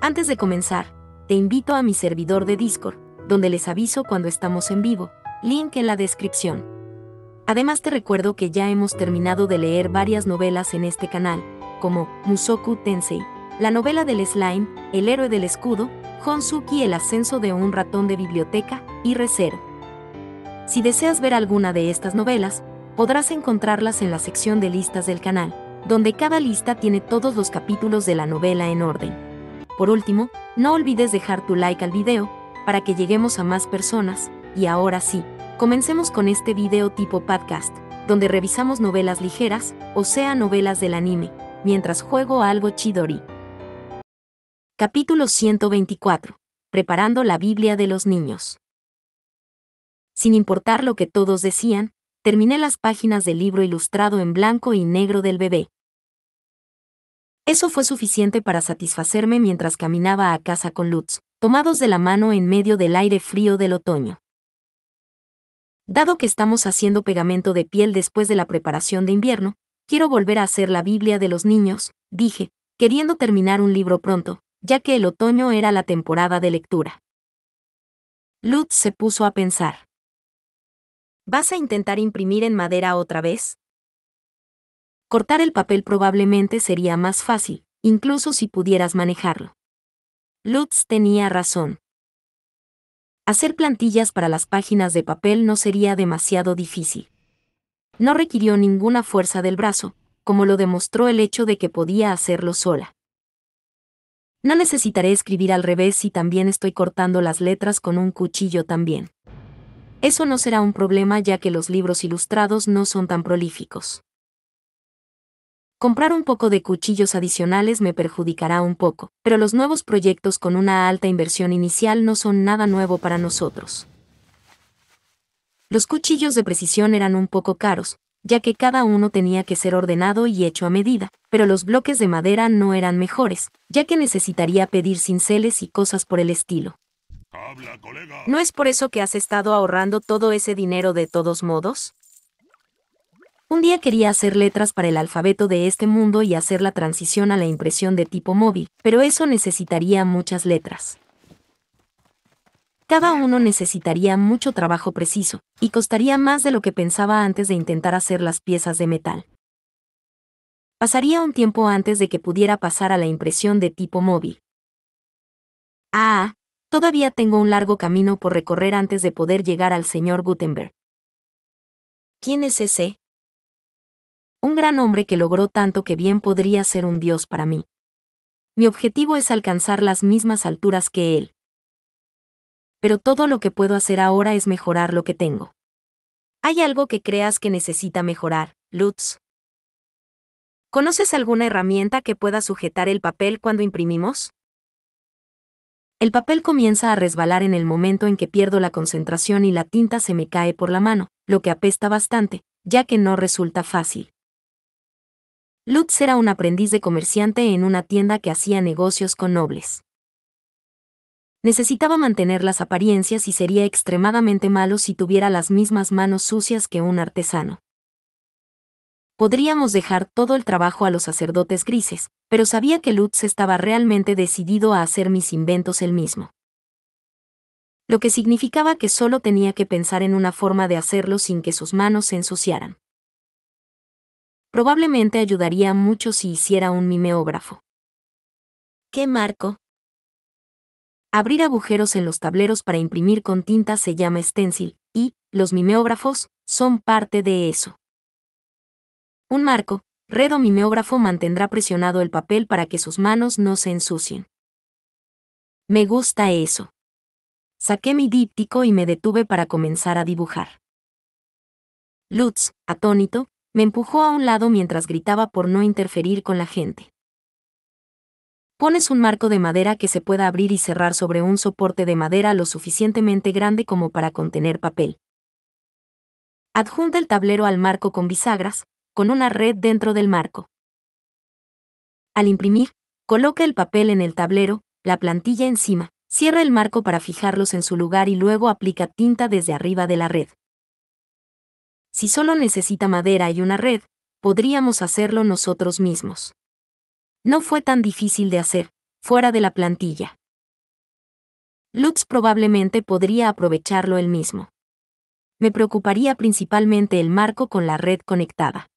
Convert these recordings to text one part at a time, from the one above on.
Antes de comenzar, te invito a mi servidor de Discord, donde les aviso cuando estamos en vivo, link en la descripción. Además te recuerdo que ya hemos terminado de leer varias novelas en este canal, como Mushoku Tensei, la novela del slime, El héroe del escudo, Honsuki, el ascenso de un ratón de biblioteca, y Re:Zero. Si deseas ver alguna de estas novelas, podrás encontrarlas en la sección de listas del canal, donde cada lista tiene todos los capítulos de la novela en orden. Por último, no olvides dejar tu like al video, para que lleguemos a más personas, y ahora sí, comencemos con este video tipo podcast, donde revisamos novelas ligeras, o sea novelas del anime, mientras juego a algo chidori. Capítulo 124. Preparando la Biblia de los niños. Sin importar lo que todos decían, terminé las páginas del libro ilustrado en blanco y negro del bebé. Eso fue suficiente para satisfacerme mientras caminaba a casa con Lutz, tomados de la mano en medio del aire frío del otoño. Dado que estamos haciendo pegamento de piel después de la preparación de invierno, quiero volver a hacer la Biblia de los niños, dije, queriendo terminar un libro pronto, ya que el otoño era la temporada de lectura. Lutz se puso a pensar. ¿Vas a intentar imprimir en madera otra vez? Cortar el papel probablemente sería más fácil, incluso si pudieras manejarlo. Lutz tenía razón. Hacer plantillas para las páginas de papel no sería demasiado difícil. No requirió ninguna fuerza del brazo, como lo demostró el hecho de que podía hacerlo sola. No necesitaré escribir al revés si también estoy cortando las letras con un cuchillo también. Eso no será un problema ya que los libros ilustrados no son tan prolíficos. Comprar un poco de cuchillos adicionales me perjudicará un poco, pero los nuevos proyectos con una alta inversión inicial no son nada nuevo para nosotros. Los cuchillos de precisión eran un poco caros, ya que cada uno tenía que ser ordenado y hecho a medida, pero los bloques de madera no eran mejores, ya que necesitaría pedir cinceles y cosas por el estilo. Habla, colega. ¿No es por eso que has estado ahorrando todo ese dinero de todos modos? Un día quería hacer letras para el alfabeto de este mundo y hacer la transición a la impresión de tipo móvil, pero eso necesitaría muchas letras. Cada uno necesitaría mucho trabajo preciso, y costaría más de lo que pensaba antes de intentar hacer las piezas de metal. Pasaría un tiempo antes de que pudiera pasar a la impresión de tipo móvil. Todavía tengo un largo camino por recorrer antes de poder llegar al señor Gutenberg. ¿Quién es ese? Un gran hombre que logró tanto que bien podría ser un dios para mí. Mi objetivo es alcanzar las mismas alturas que él. Pero todo lo que puedo hacer ahora es mejorar lo que tengo. ¿Hay algo que creas que necesita mejorar, Lutz? ¿Conoces alguna herramienta que pueda sujetar el papel cuando imprimimos? El papel comienza a resbalar en el momento en que pierdo la concentración y la tinta se me cae por la mano, lo que apesta bastante, ya que no resulta fácil. Lutz era un aprendiz de comerciante en una tienda que hacía negocios con nobles. Necesitaba mantener las apariencias y sería extremadamente malo si tuviera las mismas manos sucias que un artesano. Podríamos dejar todo el trabajo a los sacerdotes grises, pero sabía que Lutz estaba realmente decidido a hacer mis inventos él mismo. Lo que significaba que solo tenía que pensar en una forma de hacerlo sin que sus manos se ensuciaran. Probablemente ayudaría mucho si hiciera un mimeógrafo. ¿Qué marco? Abrir agujeros en los tableros para imprimir con tinta se llama stencil, y los mimeógrafos son parte de eso. Un marco, red o mimeógrafo mantendrá presionado el papel para que sus manos no se ensucien. Me gusta eso. Saqué mi díptico y me detuve para comenzar a dibujar. Lutz, atónito, me empujó a un lado mientras gritaba por no interferir con la gente. Pones un marco de madera que se pueda abrir y cerrar sobre un soporte de madera lo suficientemente grande como para contener papel. Adjunta el tablero al marco con bisagras, con una red dentro del marco. Al imprimir, coloca el papel en el tablero, la plantilla encima, cierra el marco para fijarlos en su lugar y luego aplica tinta desde arriba de la red. Si solo necesita madera y una red, podríamos hacerlo nosotros mismos. No fue tan difícil de hacer, fuera de la plantilla. Lutz probablemente podría aprovecharlo él mismo. Me preocuparía principalmente el marco con la red conectada.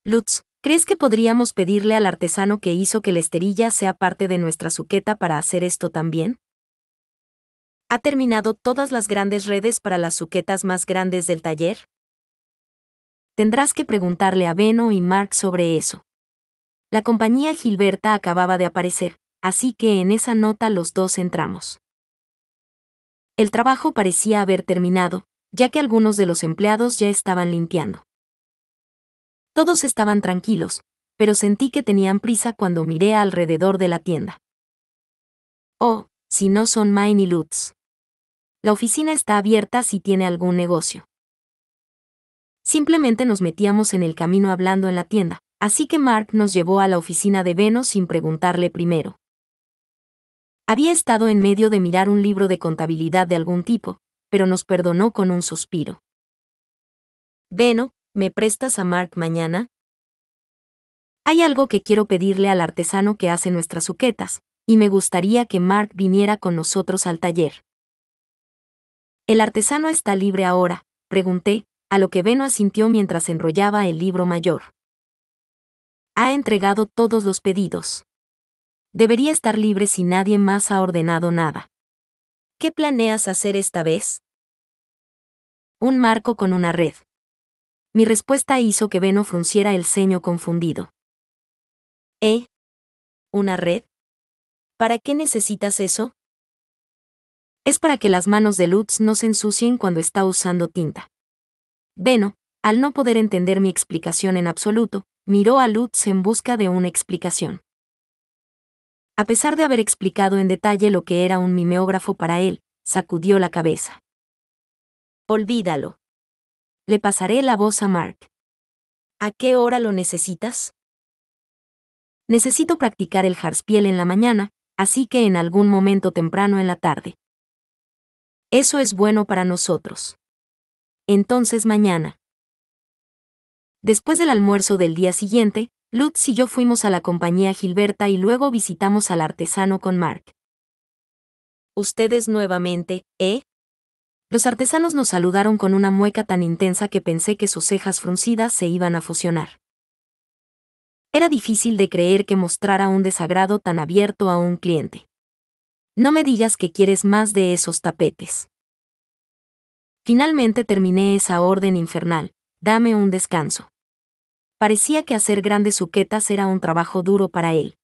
Lutz, ¿crees que podríamos pedirle al artesano que hizo que la esterilla sea parte de nuestra suqueta para hacer esto también? ¿Ha terminado todas las grandes redes para las suquetas más grandes del taller? Tendrás que preguntarle a Benno y Mark sobre eso. La compañía Gilberta acababa de aparecer, así que en esa nota los dos entramos. El trabajo parecía haber terminado, ya que algunos de los empleados ya estaban limpiando. Todos estaban tranquilos, pero sentí que tenían prisa cuando miré alrededor de la tienda. Oh, si no son Mine y Lutz. La oficina está abierta si tiene algún negocio. Simplemente nos metíamos en el camino hablando en la tienda, así que Mark nos llevó a la oficina de Benno sin preguntarle primero. Había estado en medio de mirar un libro de contabilidad de algún tipo, pero nos perdonó con un suspiro. Benno, ¿me prestas a Mark mañana? Hay algo que quiero pedirle al artesano que hace nuestras suquetas, y me gustaría que Mark viniera con nosotros al taller. ¿El artesano está libre ahora?, pregunté, a lo que Benno asintió mientras enrollaba el libro mayor. Ha entregado todos los pedidos. Debería estar libre si nadie más ha ordenado nada. ¿Qué planeas hacer esta vez? Un marco con una red. Mi respuesta hizo que Benno frunciera el ceño confundido. ¿Una red? ¿Para qué necesitas eso? Es para que las manos de Lutz no se ensucien cuando está usando tinta. Benno, al no poder entender mi explicación en absoluto, miró a Lutz en busca de una explicación. A pesar de haber explicado en detalle lo que era un mimeógrafo para él, sacudió la cabeza. Olvídalo. Le pasaré la voz a Mark. ¿A qué hora lo necesitas? Necesito practicar el Harspiel en la mañana, así que en algún momento temprano en la tarde. Eso es bueno para nosotros. Entonces mañana. Después del almuerzo del día siguiente, Lutz y yo fuimos a la compañía Gilberta y luego visitamos al artesano con Mark. ¿Ustedes nuevamente, eh? Los artesanos nos saludaron con una mueca tan intensa que pensé que sus cejas fruncidas se iban a fusionar. Era difícil de creer que mostrara un desagrado tan abierto a un cliente. No me digas que quieres más de esos tapetes. Finalmente terminé esa orden infernal, dame un descanso. Parecía que hacer grandes suquetas era un trabajo duro para él.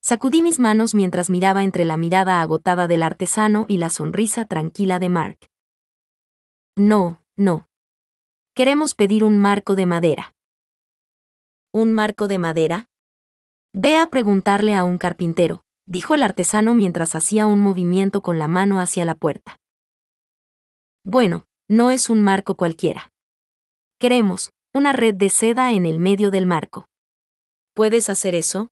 Sacudí mis manos mientras miraba entre la mirada agotada del artesano y la sonrisa tranquila de Mark. No. Queremos pedir un marco de madera. ¿Un marco de madera? Ve a preguntarle a un carpintero, dijo el artesano mientras hacía un movimiento con la mano hacia la puerta. Bueno, no es un marco cualquiera. Queremos una red de seda en el medio del marco. ¿Puedes hacer eso?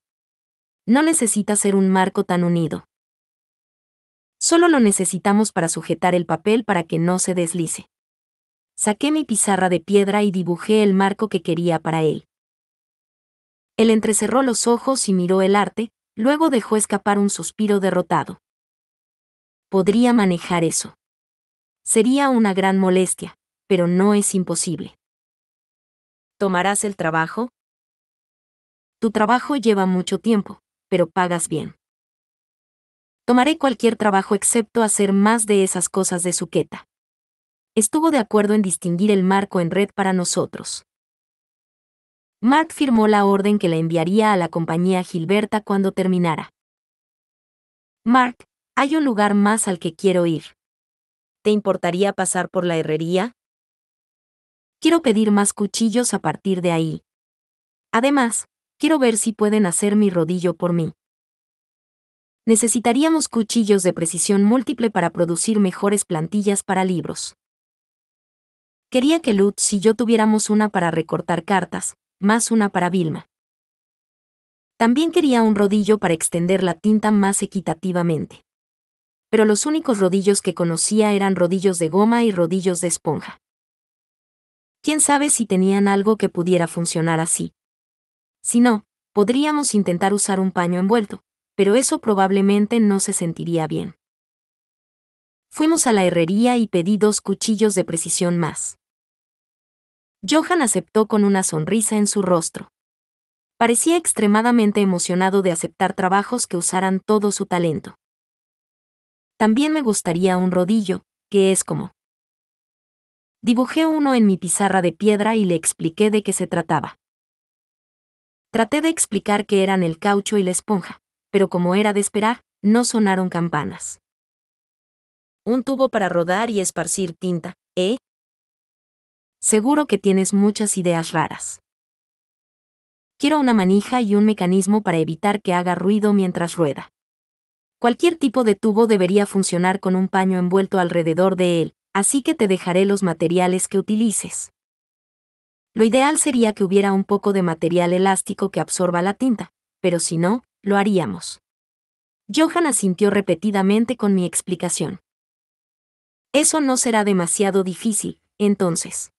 No necesita ser un marco tan unido. Solo lo necesitamos para sujetar el papel para que no se deslice. Saqué mi pizarra de piedra y dibujé el marco que quería para él. Él entrecerró los ojos y miró el arte, luego dejó escapar un suspiro derrotado. Podría manejar eso. Sería una gran molestia, pero no es imposible. ¿Tomarás el trabajo? Tu trabajo lleva mucho tiempo, pero pagas bien. Tomaré cualquier trabajo excepto hacer más de esas cosas de suqueta. Estuvo de acuerdo en distinguir el marco en red para nosotros. Mark firmó la orden que la enviaría a la compañía Gilberta cuando terminara. Mark, hay un lugar más al que quiero ir. ¿Te importaría pasar por la herrería? Quiero pedir más cuchillos a partir de ahí. Además, quiero ver si pueden hacer mi rodillo por mí. Necesitaríamos cuchillos de precisión múltiple para producir mejores plantillas para libros. Quería que Lutz y yo tuviéramos una para recortar cartas, más una para Vilma. También quería un rodillo para extender la tinta más equitativamente. Pero los únicos rodillos que conocía eran rodillos de goma y rodillos de esponja. ¿Quién sabe si tenían algo que pudiera funcionar así? Si no, podríamos intentar usar un paño envuelto, pero eso probablemente no se sentiría bien. Fuimos a la herrería y pedí 2 cuchillos de precisión más. Johan aceptó con una sonrisa en su rostro. Parecía extremadamente emocionado de aceptar trabajos que usaran todo su talento. También me gustaría un rodillo, que es como. Dibujé uno en mi pizarra de piedra y le expliqué de qué se trataba. Traté de explicar que eran el caucho y la esponja, pero como era de esperar, no sonaron campanas. Un tubo para rodar y esparcir tinta, ¿eh? Seguro que tienes muchas ideas raras. Quiero una manija y un mecanismo para evitar que haga ruido mientras rueda. Cualquier tipo de tubo debería funcionar con un paño envuelto alrededor de él, así que te dejaré los materiales que utilices. Lo ideal sería que hubiera un poco de material elástico que absorba la tinta, pero si no, lo haríamos. Johan asintió repetidamente con mi explicación. Eso no será demasiado difícil, entonces.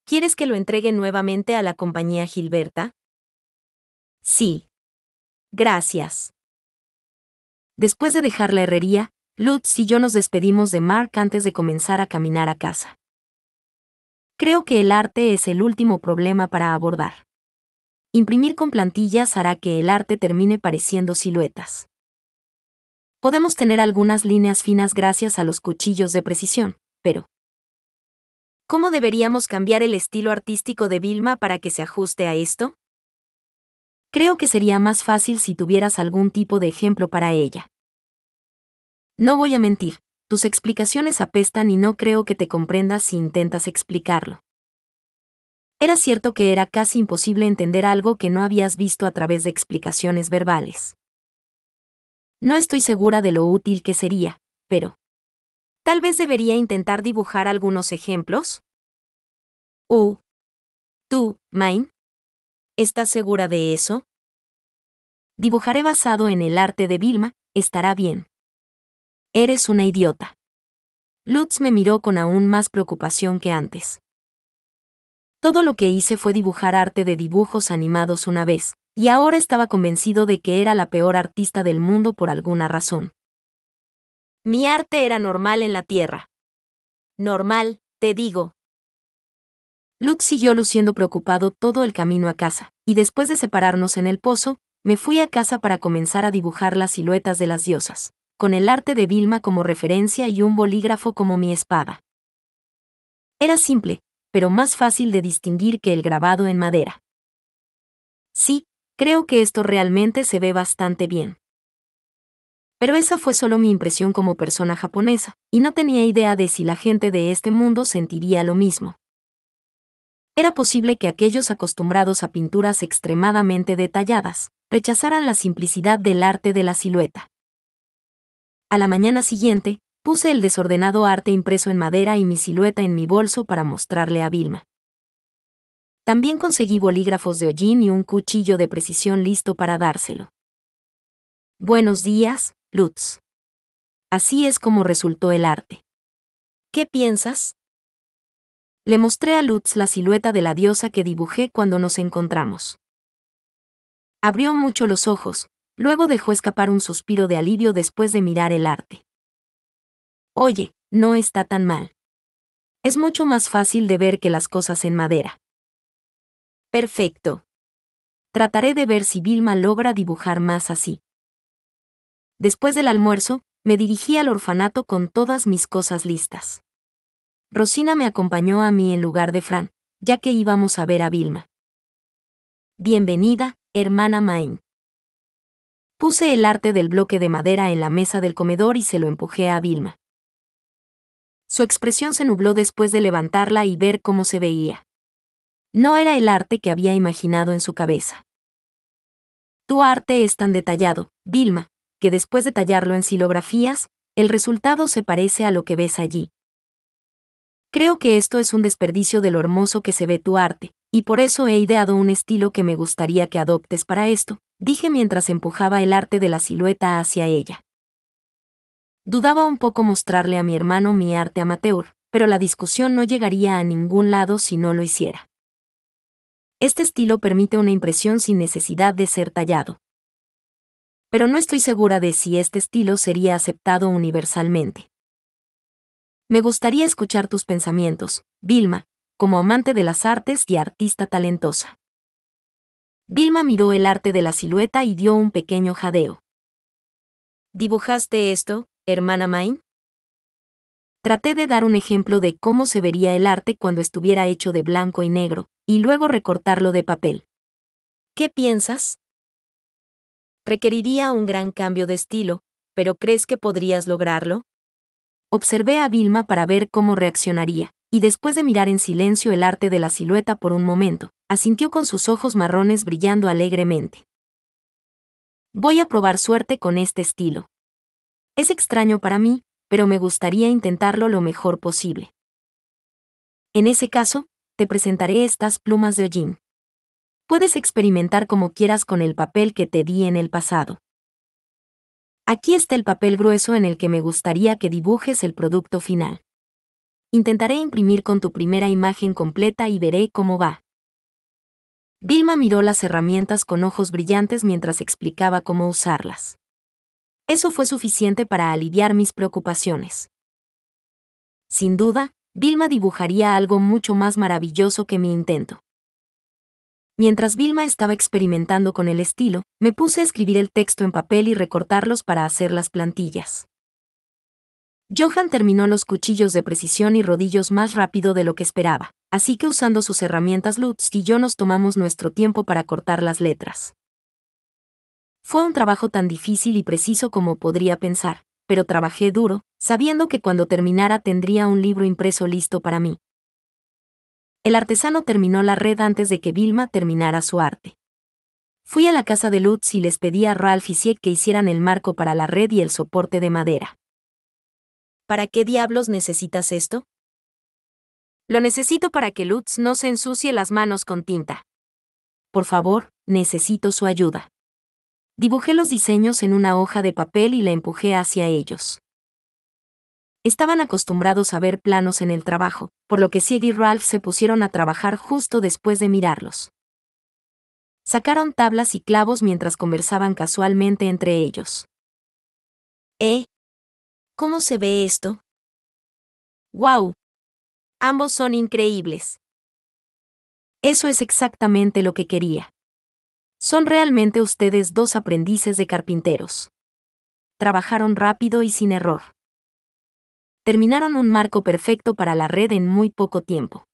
¿Quieres que lo entregue nuevamente a la compañía Gilberta? Sí. Gracias. Después de dejar la herrería, Lutz y yo nos despedimos de Mark antes de comenzar a caminar a casa. Creo que el arte es el último problema para abordar. Imprimir con plantillas hará que el arte termine pareciendo siluetas. Podemos tener algunas líneas finas gracias a los cuchillos de precisión, pero ¿cómo deberíamos cambiar el estilo artístico de Vilma para que se ajuste a esto? Creo que sería más fácil si tuvieras algún tipo de ejemplo para ella. No voy a mentir, tus explicaciones apestan y no creo que te comprendas si intentas explicarlo. Era cierto que era casi imposible entender algo que no habías visto a través de explicaciones verbales. No estoy segura de lo útil que sería, pero tal vez debería intentar dibujar algunos ejemplos. ¿Tú, Main? ¿Estás segura de eso? Dibujaré basado en el arte de Vilma, estará bien. Eres una idiota. Lutz me miró con aún más preocupación que antes. Todo lo que hice fue dibujar arte de dibujos animados una vez, y ahora estaba convencido de que era la peor artista del mundo por alguna razón. Mi arte era normal en la Tierra. Normal, te digo. Lutz siguió luciendo preocupado todo el camino a casa, y después de separarnos en el pozo, me fui a casa para comenzar a dibujar las siluetas de las diosas, con el arte de Vilma como referencia y un bolígrafo como mi espada. Era simple, pero más fácil de distinguir que el grabado en madera. Sí, creo que esto realmente se ve bastante bien. Pero esa fue solo mi impresión como persona japonesa, y no tenía idea de si la gente de este mundo sentiría lo mismo. Era posible que aquellos acostumbrados a pinturas extremadamente detalladas, rechazaran la simplicidad del arte de la silueta. A la mañana siguiente, puse el desordenado arte impreso en madera y mi silueta en mi bolso para mostrarle a Vilma. También conseguí bolígrafos de hollín y un cuchillo de precisión listo para dárselo. Buenos días, Lutz. Así es como resultó el arte. ¿Qué piensas? Le mostré a Lutz la silueta de la diosa que dibujé cuando nos encontramos. Abrió mucho los ojos, luego dejó escapar un suspiro de alivio después de mirar el arte. Oye, no está tan mal. Es mucho más fácil de ver que las cosas en madera. Perfecto. Trataré de ver si Vilma logra dibujar más así. Después del almuerzo, me dirigí al orfanato con todas mis cosas listas. Rosina me acompañó a mí en lugar de Fran, ya que íbamos a ver a Vilma. Bienvenida, hermana Main. Puse el arte del bloque de madera en la mesa del comedor y se lo empujé a Vilma. Su expresión se nubló después de levantarla y ver cómo se veía. No era el arte que había imaginado en su cabeza. Tu arte es tan detallado, Vilma, que después de tallarlo en silografías, el resultado se parece a lo que ves allí. Creo que esto es un desperdicio de lo hermoso que se ve tu arte, y por eso he ideado un estilo que me gustaría que adoptes para esto, dije mientras empujaba el arte de la silueta hacia ella. Dudaba un poco mostrarle a mi hermano mi arte amateur, pero la discusión no llegaría a ningún lado si no lo hiciera. Este estilo permite una impresión sin necesidad de ser tallado. Pero no estoy segura de si este estilo sería aceptado universalmente. Me gustaría escuchar tus pensamientos, Vilma, como amante de las artes y artista talentosa. Vilma miró el arte de la silueta y dio un pequeño jadeo. ¿Dibujaste esto, hermana Main? Traté de dar un ejemplo de cómo se vería el arte cuando estuviera hecho de blanco y negro, y luego recortarlo de papel. ¿Qué piensas? Requeriría un gran cambio de estilo, pero ¿crees que podrías lograrlo? Observé a Vilma para ver cómo reaccionaría, y después de mirar en silencio el arte de la silueta por un momento, asintió con sus ojos marrones brillando alegremente. Voy a probar suerte con este estilo. Es extraño para mí, pero me gustaría intentarlo lo mejor posible. En ese caso, te presentaré estas plumas de hollín. Puedes experimentar como quieras con el papel que te di en el pasado. Aquí está el papel grueso en el que me gustaría que dibujes el producto final. Intentaré imprimir con tu primera imagen completa y veré cómo va. Vilma miró las herramientas con ojos brillantes mientras explicaba cómo usarlas. Eso fue suficiente para aliviar mis preocupaciones. Sin duda, Vilma dibujaría algo mucho más maravilloso que mi intento. Mientras Vilma estaba experimentando con el estilo, me puse a escribir el texto en papel y recortarlos para hacer las plantillas. Johan terminó los cuchillos de precisión y rodillos más rápido de lo que esperaba, así que usando sus herramientas Lutz y yo nos tomamos nuestro tiempo para cortar las letras. Fue un trabajo tan difícil y preciso como podría pensar, pero trabajé duro, sabiendo que cuando terminara tendría un libro impreso listo para mí. El artesano terminó la red antes de que Vilma terminara su arte. Fui a la casa de Lutz y les pedí a Ralph y Sieg que hicieran el marco para la red y el soporte de madera. ¿Para qué diablos necesitas esto? Lo necesito para que Lutz no se ensucie las manos con tinta. Por favor, necesito su ayuda. Dibujé los diseños en una hoja de papel y la empujé hacia ellos. Estaban acostumbrados a ver planos en el trabajo, por lo que Sieg y Ralph se pusieron a trabajar justo después de mirarlos. Sacaron tablas y clavos mientras conversaban casualmente entre ellos. ¿Cómo se ve esto? ¡Wow! Ambos son increíbles. Eso es exactamente lo que quería. Son realmente ustedes dos aprendices de carpinteros. Trabajaron rápido y sin error. Terminaron un marco perfecto para la red en muy poco tiempo.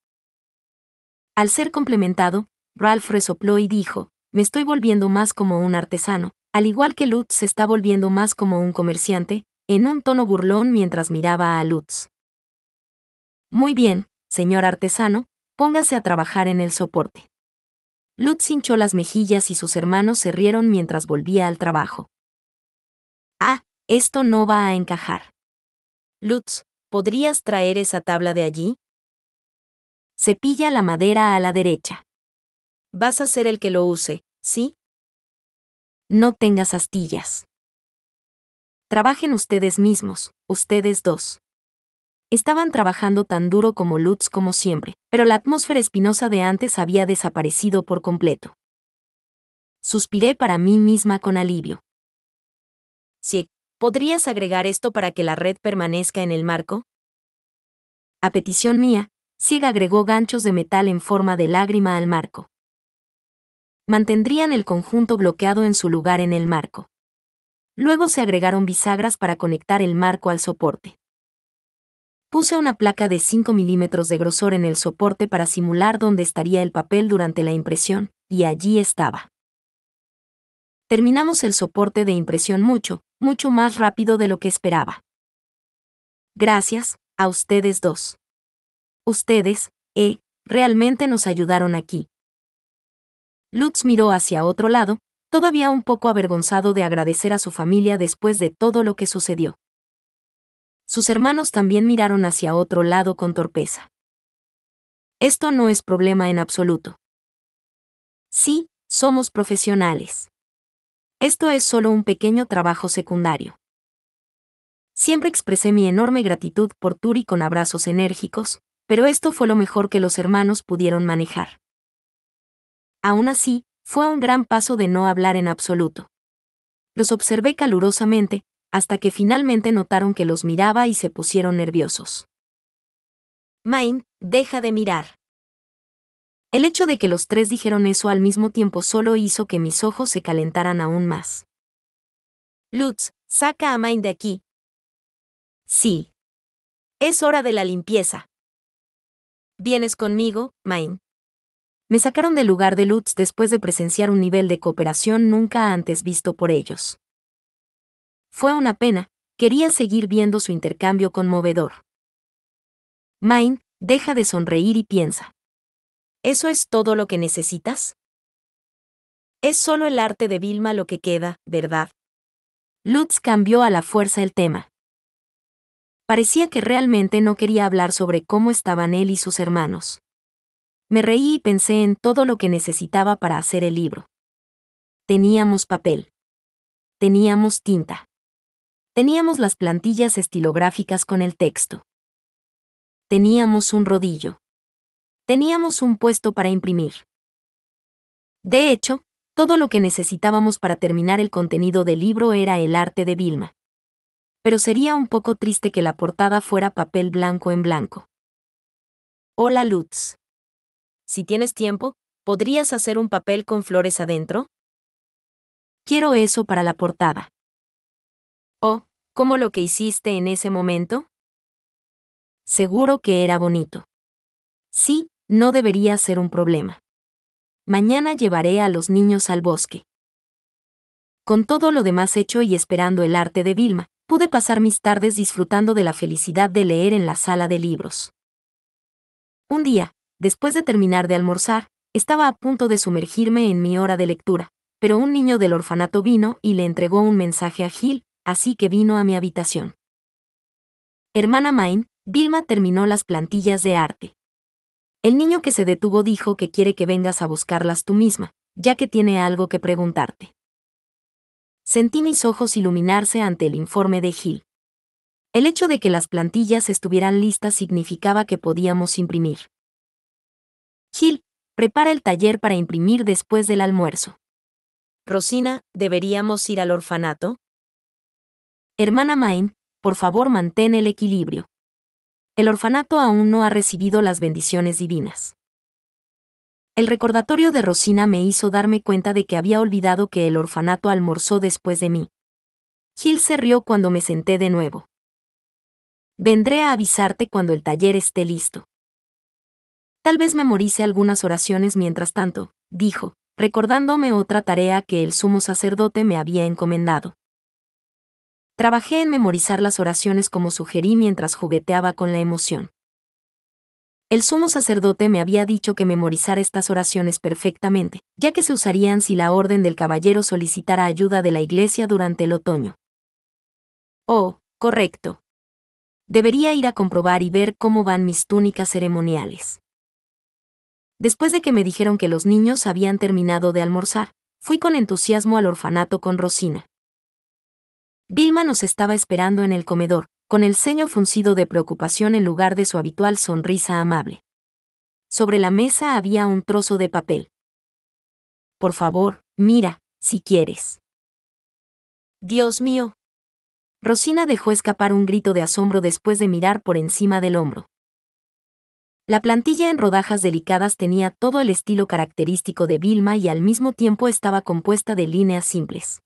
Al ser complementado, Ralph resopló y dijo, me estoy volviendo más como un artesano, al igual que Lutz se está volviendo más como un comerciante, en un tono burlón mientras miraba a Lutz. Muy bien, señor artesano, póngase a trabajar en el soporte. Lutz hinchó las mejillas y sus hermanos se rieron mientras volvía al trabajo. Ah, esto no va a encajar. Lutz, ¿podrías traer esa tabla de allí? Cepilla la madera a la derecha. Vas a ser el que lo use, ¿sí? No tengas astillas. Trabajen ustedes mismos, ustedes dos. Estaban trabajando tan duro como Lutz como siempre, pero la atmósfera espinosa de antes había desaparecido por completo. Suspiré para mí misma con alivio. Sí, ¿podrías agregar esto para que la red permanezca en el marco? A petición mía, Sieg agregó ganchos de metal en forma de lágrima al marco. Mantendrían el conjunto bloqueado en su lugar en el marco. Luego se agregaron bisagras para conectar el marco al soporte. Puse una placa de 5 milímetros de grosor en el soporte para simular dónde estaría el papel durante la impresión, y allí estaba. Terminamos el soporte de impresión mucho más rápido de lo que esperaba. Gracias, a ustedes dos. Ustedes, realmente nos ayudaron aquí. Lutz miró hacia otro lado, todavía un poco avergonzado de agradecer a su familia después de todo lo que sucedió. Sus hermanos también miraron hacia otro lado con torpeza. Esto no es problema en absoluto. Sí, somos profesionales. Esto es solo un pequeño trabajo secundario. Siempre expresé mi enorme gratitud por Turi con abrazos enérgicos, pero esto fue lo mejor que los hermanos pudieron manejar. Aún así, fue un gran paso de no hablar en absoluto. Los observé calurosamente, hasta que finalmente notaron que los miraba y se pusieron nerviosos. Main, deja de mirar. El hecho de que los tres dijeron eso al mismo tiempo solo hizo que mis ojos se calentaran aún más. Lutz, saca a Main de aquí. Sí. Es hora de la limpieza. ¿Vienes conmigo, Main? Me sacaron del lugar de Lutz después de presenciar un nivel de cooperación nunca antes visto por ellos. Fue una pena, quería seguir viendo su intercambio conmovedor. Main, deja de sonreír y piensa. ¿Eso es todo lo que necesitas? Es solo el arte de Vilma lo que queda, ¿verdad? Lutz cambió a la fuerza el tema. Parecía que realmente no quería hablar sobre cómo estaban él y sus hermanos. Me reí y pensé en todo lo que necesitaba para hacer el libro. Teníamos papel. Teníamos tinta. Teníamos las plantillas estilográficas con el texto. Teníamos un rodillo. Teníamos un puesto para imprimir. De hecho, todo lo que necesitábamos para terminar el contenido del libro era el arte de Vilma. Pero sería un poco triste que la portada fuera papel blanco en blanco. Hola Lutz. Si tienes tiempo, ¿podrías hacer un papel con flores adentro? Quiero eso para la portada. Oh, ¿cómo lo que hiciste en ese momento? Seguro que era bonito. Sí, no debería ser un problema. Mañana llevaré a los niños al bosque. Con todo lo demás hecho y esperando el arte de Vilma, pude pasar mis tardes disfrutando de la felicidad de leer en la sala de libros. Un día, después de terminar de almorzar, estaba a punto de sumergirme en mi hora de lectura, pero un niño del orfanato vino y le entregó un mensaje a Gil, así que vino a mi habitación. Hermana Main, Vilma terminó las plantillas de arte. El niño que se detuvo dijo que quiere que vengas a buscarlas tú misma, ya que tiene algo que preguntarte. Sentí mis ojos iluminarse ante el informe de Gil. El hecho de que las plantillas estuvieran listas significaba que podíamos imprimir. Gil, prepara el taller para imprimir después del almuerzo. Rosina, ¿deberíamos ir al orfanato? Hermana Main, por favor mantén el equilibrio. El orfanato aún no ha recibido las bendiciones divinas. El recordatorio de Rosina me hizo darme cuenta de que había olvidado que el orfanato almorzó después de mí. Gil se rió cuando me senté de nuevo. Vendré a avisarte cuando el taller esté listo. Tal vez memorice algunas oraciones mientras tanto, dijo, recordándome otra tarea que el sumo sacerdote me había encomendado. Trabajé en memorizar las oraciones como sugerí mientras jugueteaba con la emoción. El sumo sacerdote me había dicho que memorizara estas oraciones perfectamente, ya que se usarían si la orden del caballero solicitara ayuda de la iglesia durante el otoño. Oh, correcto. Debería ir a comprobar y ver cómo van mis túnicas ceremoniales. Después de que me dijeron que los niños habían terminado de almorzar, fui con entusiasmo al orfanato con Rosina. Vilma nos estaba esperando en el comedor, con el ceño fruncido de preocupación en lugar de su habitual sonrisa amable. Sobre la mesa había un trozo de papel. Por favor, mira, si quieres. Dios mío. Rosina dejó escapar un grito de asombro después de mirar por encima del hombro. La plantilla en rodajas delicadas tenía todo el estilo característico de Vilma y al mismo tiempo estaba compuesta de líneas simples.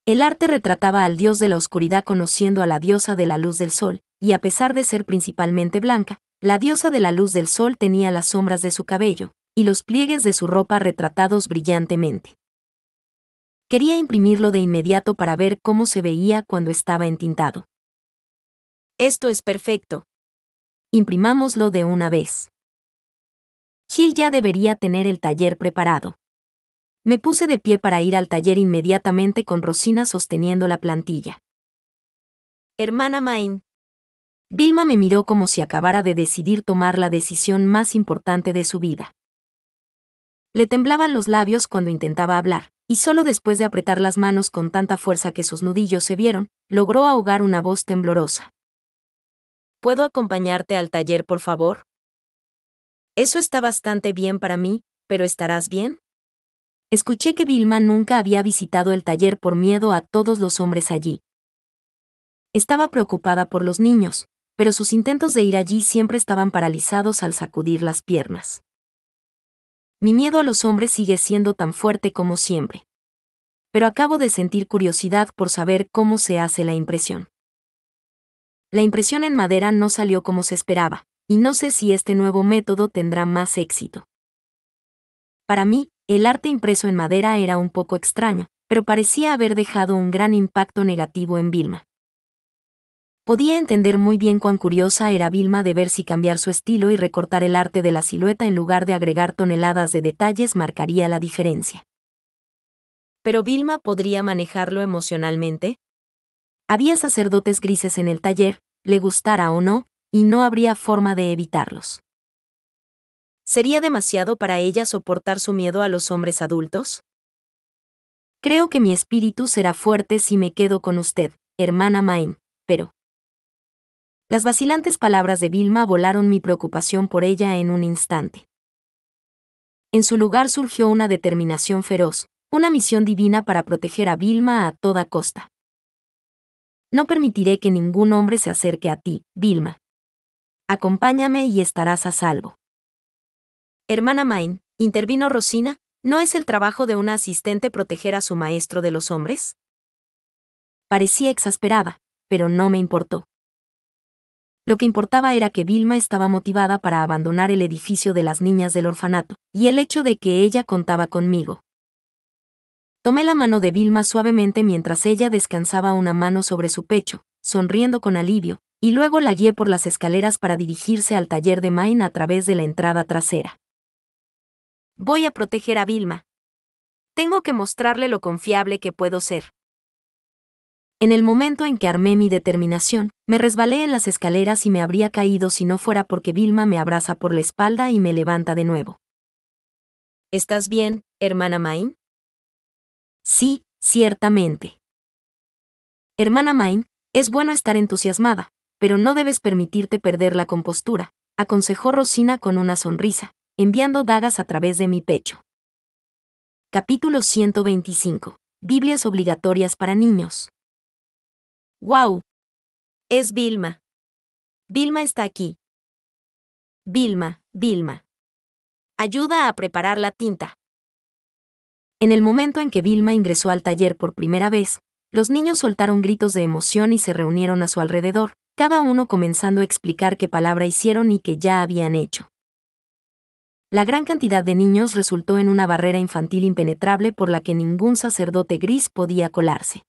El arte retrataba al dios de la oscuridad conociendo a la diosa de la luz del sol, y a pesar de ser principalmente blanca, la diosa de la luz del sol tenía las sombras de su cabello, y los pliegues de su ropa retratados brillantemente. Quería imprimirlo de inmediato para ver cómo se veía cuando estaba entintado. Esto es perfecto. Imprimámoslo de una vez. Gil ya debería tener el taller preparado. Me puse de pie para ir al taller inmediatamente con Rosina sosteniendo la plantilla. Hermana Main. Vilma me miró como si acabara de decidir tomar la decisión más importante de su vida. Le temblaban los labios cuando intentaba hablar, y solo después de apretar las manos con tanta fuerza que sus nudillos se vieron, logró ahogar una voz temblorosa. ¿Puedo acompañarte al taller, por favor? Eso está bastante bien para mí, ¿pero estarás bien? Escuché que Vilma nunca había visitado el taller por miedo a todos los hombres allí. Estaba preocupada por los niños, pero sus intentos de ir allí siempre estaban paralizados al sacudir las piernas. Mi miedo a los hombres sigue siendo tan fuerte como siempre. Pero acabo de sentir curiosidad por saber cómo se hace la impresión. La impresión en madera no salió como se esperaba, y no sé si este nuevo método tendrá más éxito. Para mí, el arte impreso en madera era un poco extraño, pero parecía haber dejado un gran impacto negativo en Vilma. Podía entender muy bien cuán curiosa era Vilma de ver si cambiar su estilo y recortar el arte de la silueta en lugar de agregar toneladas de detalles marcaría la diferencia. ¿Pero Vilma podría manejarlo emocionalmente? Había sacerdotes grises en el taller, le gustara o no, y no habría forma de evitarlos. ¿Sería demasiado para ella soportar su miedo a los hombres adultos? Creo que mi espíritu será fuerte si me quedo con usted, hermana Main, pero... Las vacilantes palabras de Vilma volaron mi preocupación por ella en un instante. En su lugar surgió una determinación feroz, una misión divina para proteger a Vilma a toda costa. No permitiré que ningún hombre se acerque a ti, Vilma. Acompáñame y estarás a salvo. Hermana Main, intervino Rosina, ¿no es el trabajo de una asistente proteger a su maestro de los hombres? Parecía exasperada, pero no me importó. Lo que importaba era que Vilma estaba motivada para abandonar el edificio de las niñas del orfanato, y el hecho de que ella contaba conmigo. Tomé la mano de Vilma suavemente mientras ella descansaba una mano sobre su pecho, sonriendo con alivio, y luego la guié por las escaleras para dirigirse al taller de Main a través de la entrada trasera. Voy a proteger a Vilma. Tengo que mostrarle lo confiable que puedo ser. En el momento en que armé mi determinación, me resbalé en las escaleras y me habría caído si no fuera porque Vilma me abraza por la espalda y me levanta de nuevo. ¿Estás bien, hermana Main? Sí, ciertamente. Hermana Main, es bueno estar entusiasmada, pero no debes permitirte perder la compostura, aconsejó Rosina con una sonrisa, enviando dagas a través de mi pecho. Capítulo 125. Biblias obligatorias para niños. ¡Wow! Es Vilma. Vilma está aquí. Vilma, Vilma. Ayuda a preparar la tinta. En el momento en que Vilma ingresó al taller por primera vez, los niños soltaron gritos de emoción y se reunieron a su alrededor, cada uno comenzando a explicar qué palabra hicieron y qué ya habían hecho. La gran cantidad de niños resultó en una barrera infantil impenetrable por la que ningún sacerdote gris podía colarse.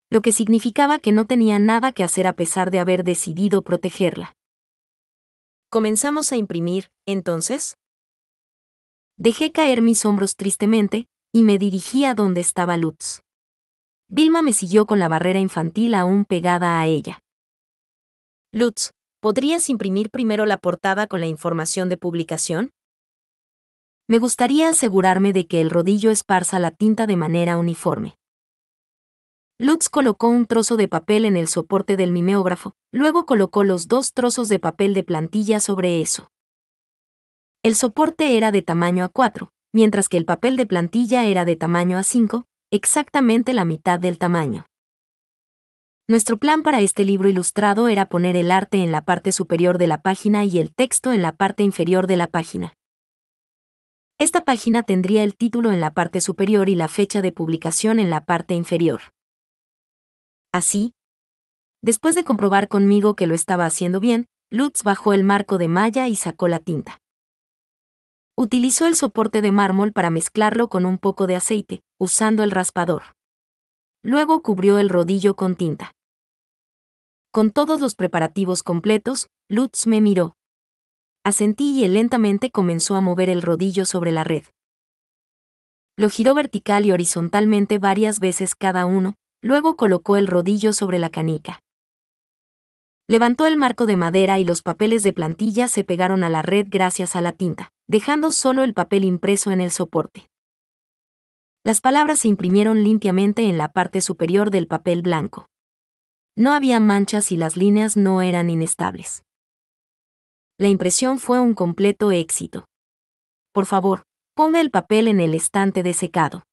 Lo que significaba que no tenía nada que hacer a pesar de haber decidido protegerla. ¿Comenzamos a imprimir, entonces? Dejé caer mis hombros tristemente, y me dirigí a donde estaba Lutz. Vilma me siguió con la barrera infantil aún pegada a ella. Lutz, ¿podrías imprimir primero la portada con la información de publicación? Me gustaría asegurarme de que el rodillo esparza la tinta de manera uniforme. Lutz colocó un trozo de papel en el soporte del mimeógrafo, luego colocó los 2 trozos de papel de plantilla sobre eso. El soporte era de tamaño A4, mientras que el papel de plantilla era de tamaño A5, exactamente la mitad del tamaño. Nuestro plan para este libro ilustrado era poner el arte en la parte superior de la página y el texto en la parte inferior de la página. Esta página tendría el título en la parte superior y la fecha de publicación en la parte inferior. Así, después de comprobar conmigo que lo estaba haciendo bien, Lutz bajó el marco de malla y sacó la tinta. Utilizó el soporte de mármol para mezclarlo con un poco de aceite, usando el raspador. Luego cubrió el rodillo con tinta. Con todos los preparativos completos, Lutz me miró. Asentí y él lentamente comenzó a mover el rodillo sobre la red. Lo giró vertical y horizontalmente varias veces cada uno, luego colocó el rodillo sobre la canica. Levantó el marco de madera y los papeles de plantilla se pegaron a la red gracias a la tinta, dejando solo el papel impreso en el soporte. Las palabras se imprimieron limpiamente en la parte superior del papel blanco. No había manchas y las líneas no eran inestables. La impresión fue un completo éxito. Por favor, Ponga el papel en el estante de secado.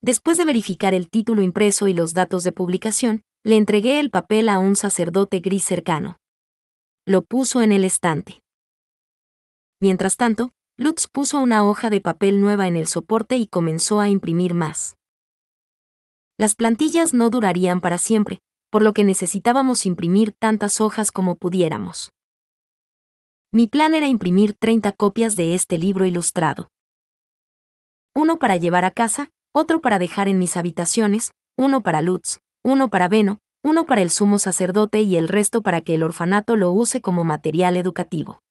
Después de verificar el título impreso y los datos de publicación, le entregué el papel a un sacerdote gris cercano. Lo puso en el estante. Mientras tanto, Lutz puso una hoja de papel nueva en el soporte y comenzó a imprimir más. Las plantillas no durarían para siempre, por lo que necesitábamos imprimir tantas hojas como pudiéramos. Mi plan era imprimir 30 copias de este libro ilustrado. Uno para llevar a casa, otro para dejar en mis habitaciones, uno para Lutz, uno para Benno, uno para el sumo sacerdote y el resto para que el orfanato lo use como material educativo.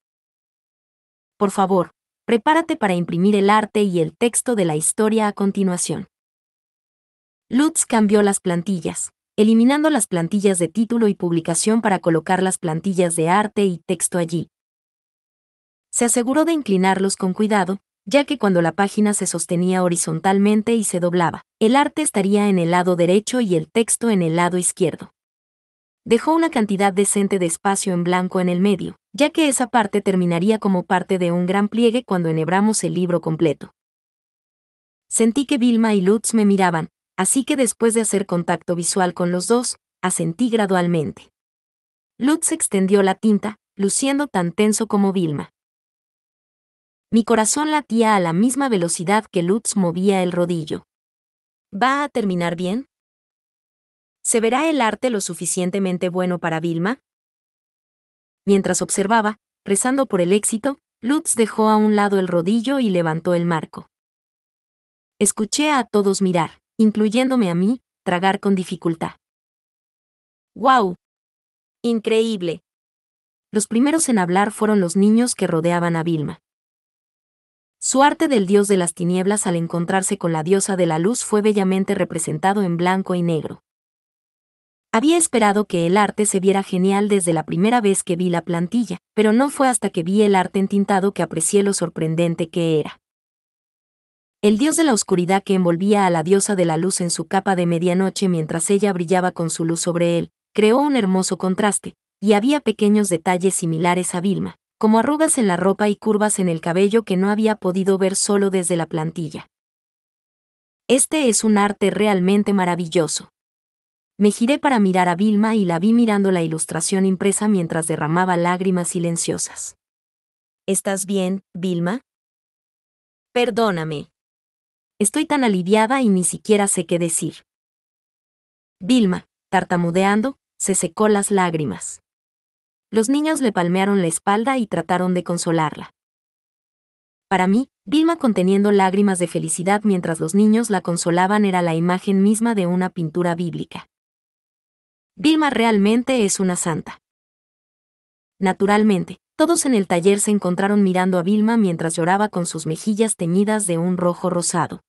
Por favor, prepárate para imprimir el arte y el texto de la historia a continuación. Lutz cambió las plantillas, eliminando las plantillas de título y publicación para colocar las plantillas de arte y texto allí. Se aseguró de inclinarlos con cuidado, ya que cuando la página se sostenía horizontalmente y se doblaba, el arte estaría en el lado derecho y el texto en el lado izquierdo. Dejó una cantidad decente de espacio en blanco en el medio, ya que esa parte terminaría como parte de un gran pliegue cuando enhebramos el libro completo. Sentí que Vilma y Lutz me miraban, así que después de hacer contacto visual con los dos, asentí gradualmente. Lutz extendió la tinta, luciendo tan tenso como Vilma. Mi corazón latía a la misma velocidad que Lutz movía el rodillo. ¿Va a terminar bien? ¿Se verá el arte lo suficientemente bueno para Vilma? Mientras observaba, rezando por el éxito, Lutz dejó a un lado el rodillo y levantó el marco. Escuché a todos mirar, incluyéndome a mí, tragar con dificultad. ¡Guau! ¡Increíble! Los primeros en hablar fueron los niños que rodeaban a Vilma. Su arte del dios de las tinieblas al encontrarse con la diosa de la luz fue bellamente representado en blanco y negro. Había esperado que el arte se viera genial desde la primera vez que vi la plantilla, pero no fue hasta que vi el arte entintado que aprecié lo sorprendente que era. El dios de la oscuridad que envolvía a la diosa de la luz en su capa de medianoche mientras ella brillaba con su luz sobre él, creó un hermoso contraste, y había pequeños detalles similares a Vilma, como arrugas en la ropa y curvas en el cabello que no había podido ver solo desde la plantilla. Este es un arte realmente maravilloso. Me giré para mirar a Vilma y la vi mirando la ilustración impresa mientras derramaba lágrimas silenciosas. ¿Estás bien, Vilma? Perdóname. Estoy tan aliviada y ni siquiera sé qué decir. Vilma, tartamudeando, se secó las lágrimas. Los niños le palmearon la espalda y trataron de consolarla. Para mí, Vilma conteniendo lágrimas de felicidad mientras los niños la consolaban era la imagen misma de una pintura bíblica. Vilma realmente es una santa. Naturalmente, todos en el taller se encontraron mirando a Vilma mientras lloraba con sus mejillas teñidas de un rojo rosado.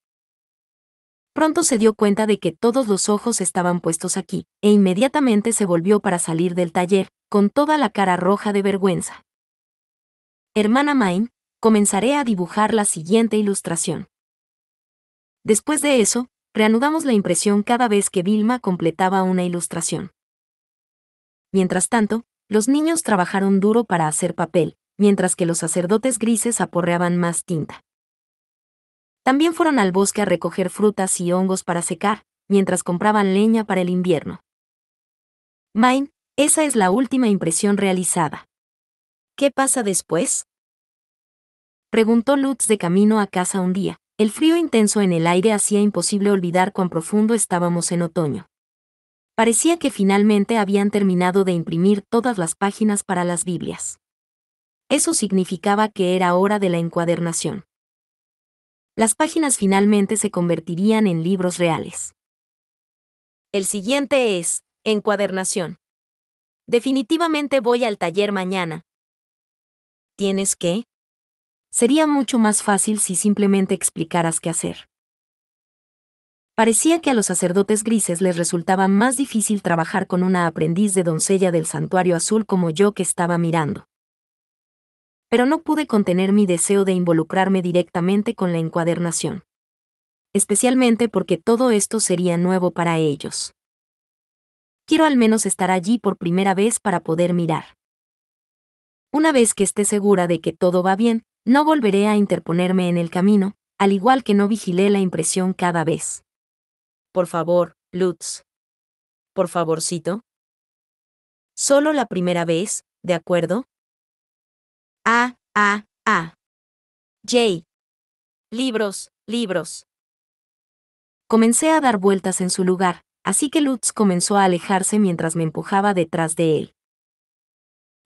Pronto se dio cuenta de que todos los ojos estaban puestos aquí, e inmediatamente se volvió para salir del taller, con toda la cara roja de vergüenza. Hermana Main, comenzaré a dibujar la siguiente ilustración. Después de eso, reanudamos la impresión cada vez que Vilma completaba una ilustración. Mientras tanto, los niños trabajaron duro para hacer papel, mientras que los sacerdotes grises aporreaban más tinta. También fueron al bosque a recoger frutas y hongos para secar, mientras compraban leña para el invierno. Main, esa es la última impresión realizada. ¿Qué pasa después? Preguntó Lutz de camino a casa un día. El frío intenso en el aire hacía imposible olvidar cuán profundo estábamos en otoño. Parecía que finalmente habían terminado de imprimir todas las páginas para las Biblias. Eso significaba que era hora de la encuadernación. Las páginas finalmente se convertirían en libros reales. El siguiente es, encuadernación. Definitivamente voy al taller mañana. ¿Tienes qué? Sería mucho más fácil si simplemente explicaras qué hacer. Parecía que a los sacerdotes grises les resultaba más difícil trabajar con una aprendiz de doncella del santuario azul como yo que estaba mirando. Pero no pude contener mi deseo de involucrarme directamente con la encuadernación. Especialmente porque todo esto sería nuevo para ellos. Quiero al menos estar allí por primera vez para poder mirar. Una vez que esté segura de que todo va bien, No volveré a interponerme en el camino, al igual que no vigilé la impresión cada vez. Por favor, Lutz. Por favorcito. Solo la primera vez, ¿de acuerdo? Jay. Libros, libros. Comencé a dar vueltas en su lugar, así que Lutz comenzó a alejarse mientras me empujaba detrás de él.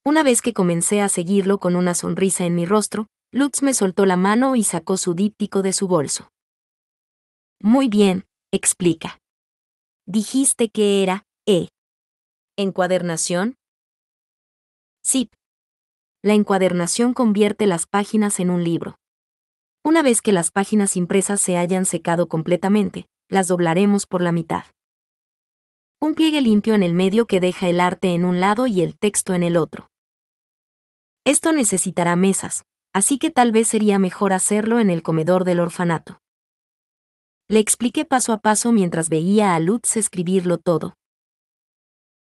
Una vez que comencé a seguirlo con una sonrisa en mi rostro, Lutz me soltó la mano y sacó su díptico de su bolso. Muy bien, explica. Dijiste que era, ¿encuadernación? Sí. La encuadernación convierte las páginas en un libro. Una vez que las páginas impresas se hayan secado completamente, las doblaremos por la mitad. Un pliegue limpio en el medio que deja el arte en un lado y el texto en el otro. Esto necesitará mesas, así que tal vez sería mejor hacerlo en el comedor del orfanato. Le expliqué paso a paso mientras veía a Lutz escribirlo todo.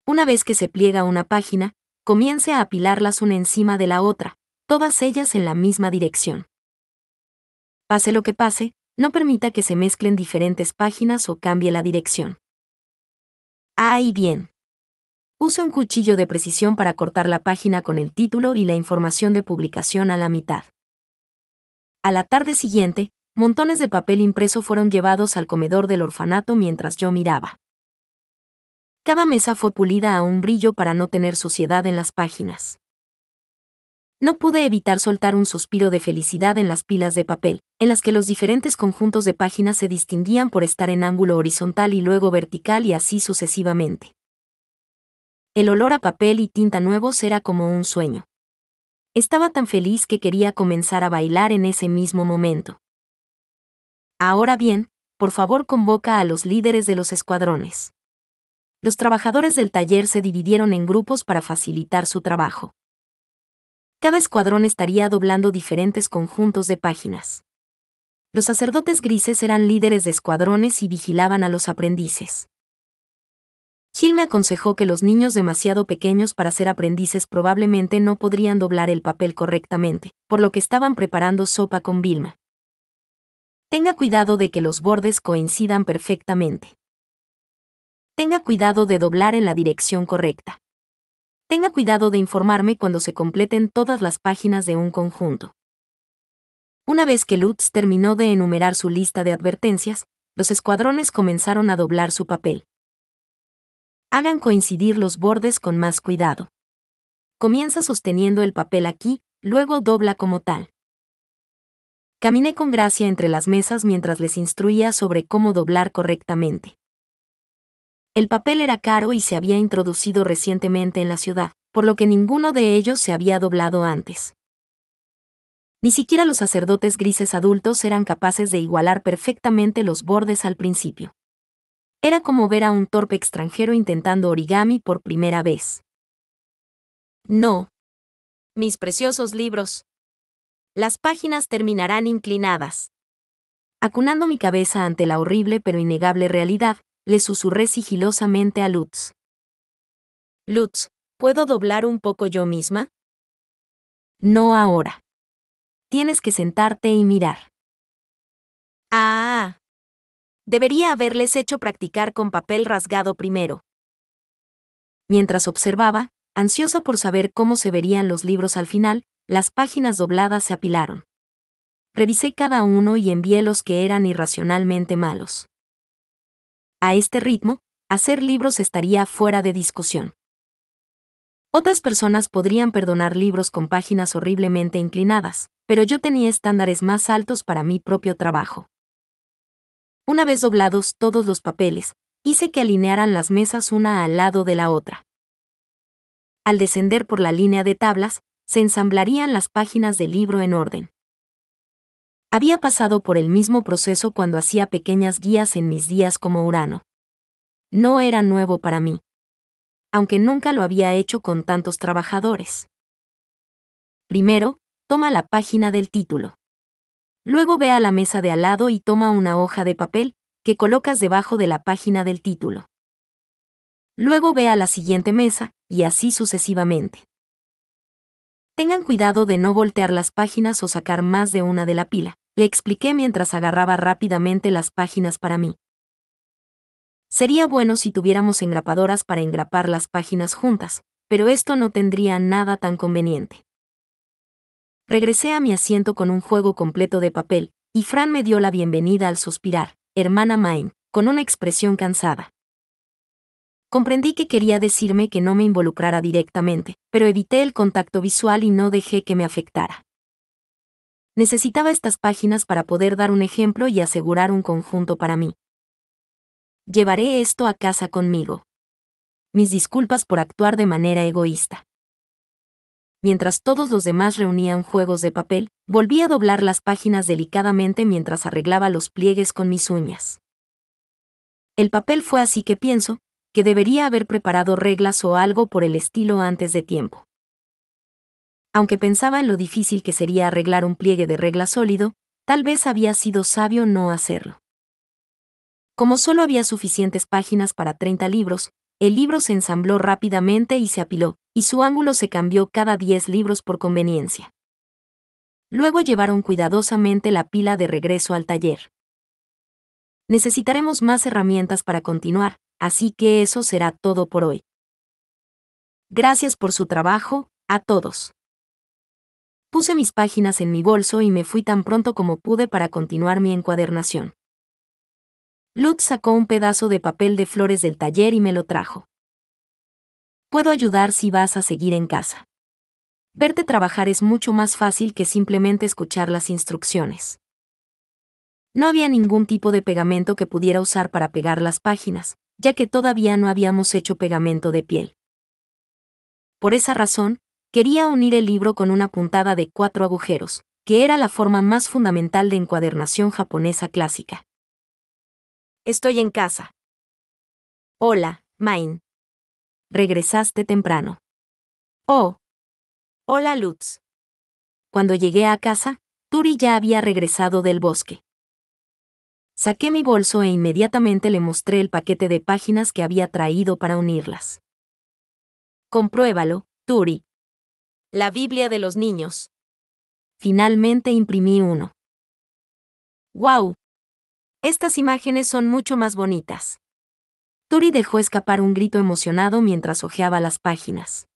Una vez que se pliega una página, comience a apilarlas una encima de la otra, todas ellas en la misma dirección. Pase lo que pase, no permita que se mezclen diferentes páginas o cambie la dirección. Y bien. Use un cuchillo de precisión para cortar la página con el título y la información de publicación a la mitad. A la tarde siguiente, montones de papel impreso fueron llevados al comedor del orfanato mientras yo miraba. Cada mesa fue pulida a un brillo para no tener suciedad en las páginas. No pude evitar soltar un suspiro de felicidad en las pilas de papel, en las que los diferentes conjuntos de páginas se distinguían por estar en ángulo horizontal y luego vertical y así sucesivamente. El olor a papel y tinta nuevos era como un sueño. Estaba tan feliz que quería comenzar a bailar en ese mismo momento. Ahora bien, por favor convoca a los líderes de los escuadrones. Los trabajadores del taller se dividieron en grupos para facilitar su trabajo. Cada escuadrón estaría doblando diferentes conjuntos de páginas. Los sacerdotes grises eran líderes de escuadrones y vigilaban a los aprendices. Gil me aconsejó que los niños demasiado pequeños para ser aprendices probablemente no podrían doblar el papel correctamente, por lo que estaban preparando sopa con Vilma. Tenga cuidado de que los bordes coincidan perfectamente. Tenga cuidado de doblar en la dirección correcta. Tenga cuidado de informarme cuando se completen todas las páginas de un conjunto. Una vez que Lutz terminó de enumerar su lista de advertencias, los escuadrones comenzaron a doblar su papel. Hagan coincidir los bordes con más cuidado. Comienza sosteniendo el papel aquí, luego dobla como tal. Caminé con gracia entre las mesas mientras les instruía sobre cómo doblar correctamente. El papel era caro y se había introducido recientemente en la ciudad, por lo que ninguno de ellos se había doblado antes. Ni siquiera los sacerdotes grises adultos eran capaces de igualar perfectamente los bordes al principio. Era como ver a un torpe extranjero intentando origami por primera vez. No. Mis preciosos libros. Las páginas terminarán inclinadas. Acunando mi cabeza ante la horrible pero innegable realidad, le susurré sigilosamente a Lutz. Lutz, ¿puedo doblar un poco yo misma? No ahora. Tienes que sentarte y mirar. Debería haberles hecho practicar con papel rasgado primero. Mientras observaba, ansiosa por saber cómo se verían los libros al final, las páginas dobladas se apilaron. Revisé cada uno y envié los que eran irracionalmente malos. A este ritmo, hacer libros estaría fuera de discusión. Otras personas podrían perdonar libros con páginas horriblemente inclinadas, pero yo tenía estándares más altos para mi propio trabajo. Una vez doblados todos los papeles, hice que alinearan las mesas una al lado de la otra. Al descender por la línea de tablas, se ensamblarían las páginas del libro en orden. Había pasado por el mismo proceso cuando hacía pequeñas guías en mis días como Urano. No era nuevo para mí, aunque nunca lo había hecho con tantos trabajadores. Primero, toma la página del título. Luego ve a la mesa de al lado y toma una hoja de papel, que colocas debajo de la página del título. Luego ve a la siguiente mesa, y así sucesivamente. Tengan cuidado de no voltear las páginas o sacar más de una de la pila, le expliqué mientras agarraba rápidamente las páginas para mí. Sería bueno si tuviéramos engrapadoras para engrapar las páginas juntas, pero esto no tendría nada tan conveniente. Regresé a mi asiento con un juego completo de papel, y Fran me dio la bienvenida al suspirar, hermana Main, con una expresión cansada. Comprendí que quería decirme que no me involucrara directamente, pero evité el contacto visual y no dejé que me afectara. Necesitaba estas páginas para poder dar un ejemplo y asegurar un conjunto para mí. Llevaré esto a casa conmigo. Mis disculpas por actuar de manera egoísta. Mientras todos los demás reunían juegos de papel, volví a doblar las páginas delicadamente mientras arreglaba los pliegues con mis uñas. El papel fue así que pienso que debería haber preparado reglas o algo por el estilo antes de tiempo. Aunque pensaba en lo difícil que sería arreglar un pliegue de regla sólido, tal vez había sido sabio no hacerlo. Como solo había suficientes páginas para 30 libros, el libro se ensambló rápidamente y se apiló, y su ángulo se cambió cada 10 libros por conveniencia. Luego llevaron cuidadosamente la pila de regreso al taller. Necesitaremos más herramientas para continuar, así que eso será todo por hoy. Gracias por su trabajo, a todos. Puse mis páginas en mi bolso y me fui tan pronto como pude para continuar mi encuadernación. Lutz sacó un pedazo de papel de flores del taller y me lo trajo. Puedo ayudar si vas a seguir en casa. Verte trabajar es mucho más fácil que simplemente escuchar las instrucciones. No había ningún tipo de pegamento que pudiera usar para pegar las páginas, ya que todavía no habíamos hecho pegamento de piel. Por esa razón, quería unir el libro con una puntada de 4 agujeros, que era la forma más fundamental de encuadernación japonesa clásica. Estoy en casa. Hola, Main. Regresaste temprano. Oh. Hola, Lutz. Cuando llegué a casa, Turi ya había regresado del bosque. Saqué mi bolso e inmediatamente le mostré el paquete de páginas que había traído para unirlas. Compruébalo, Turi. La Biblia de los niños. Finalmente imprimí uno. ¡Wow! Estas imágenes son mucho más bonitas. Turi dejó escapar un grito emocionado mientras hojeaba las páginas.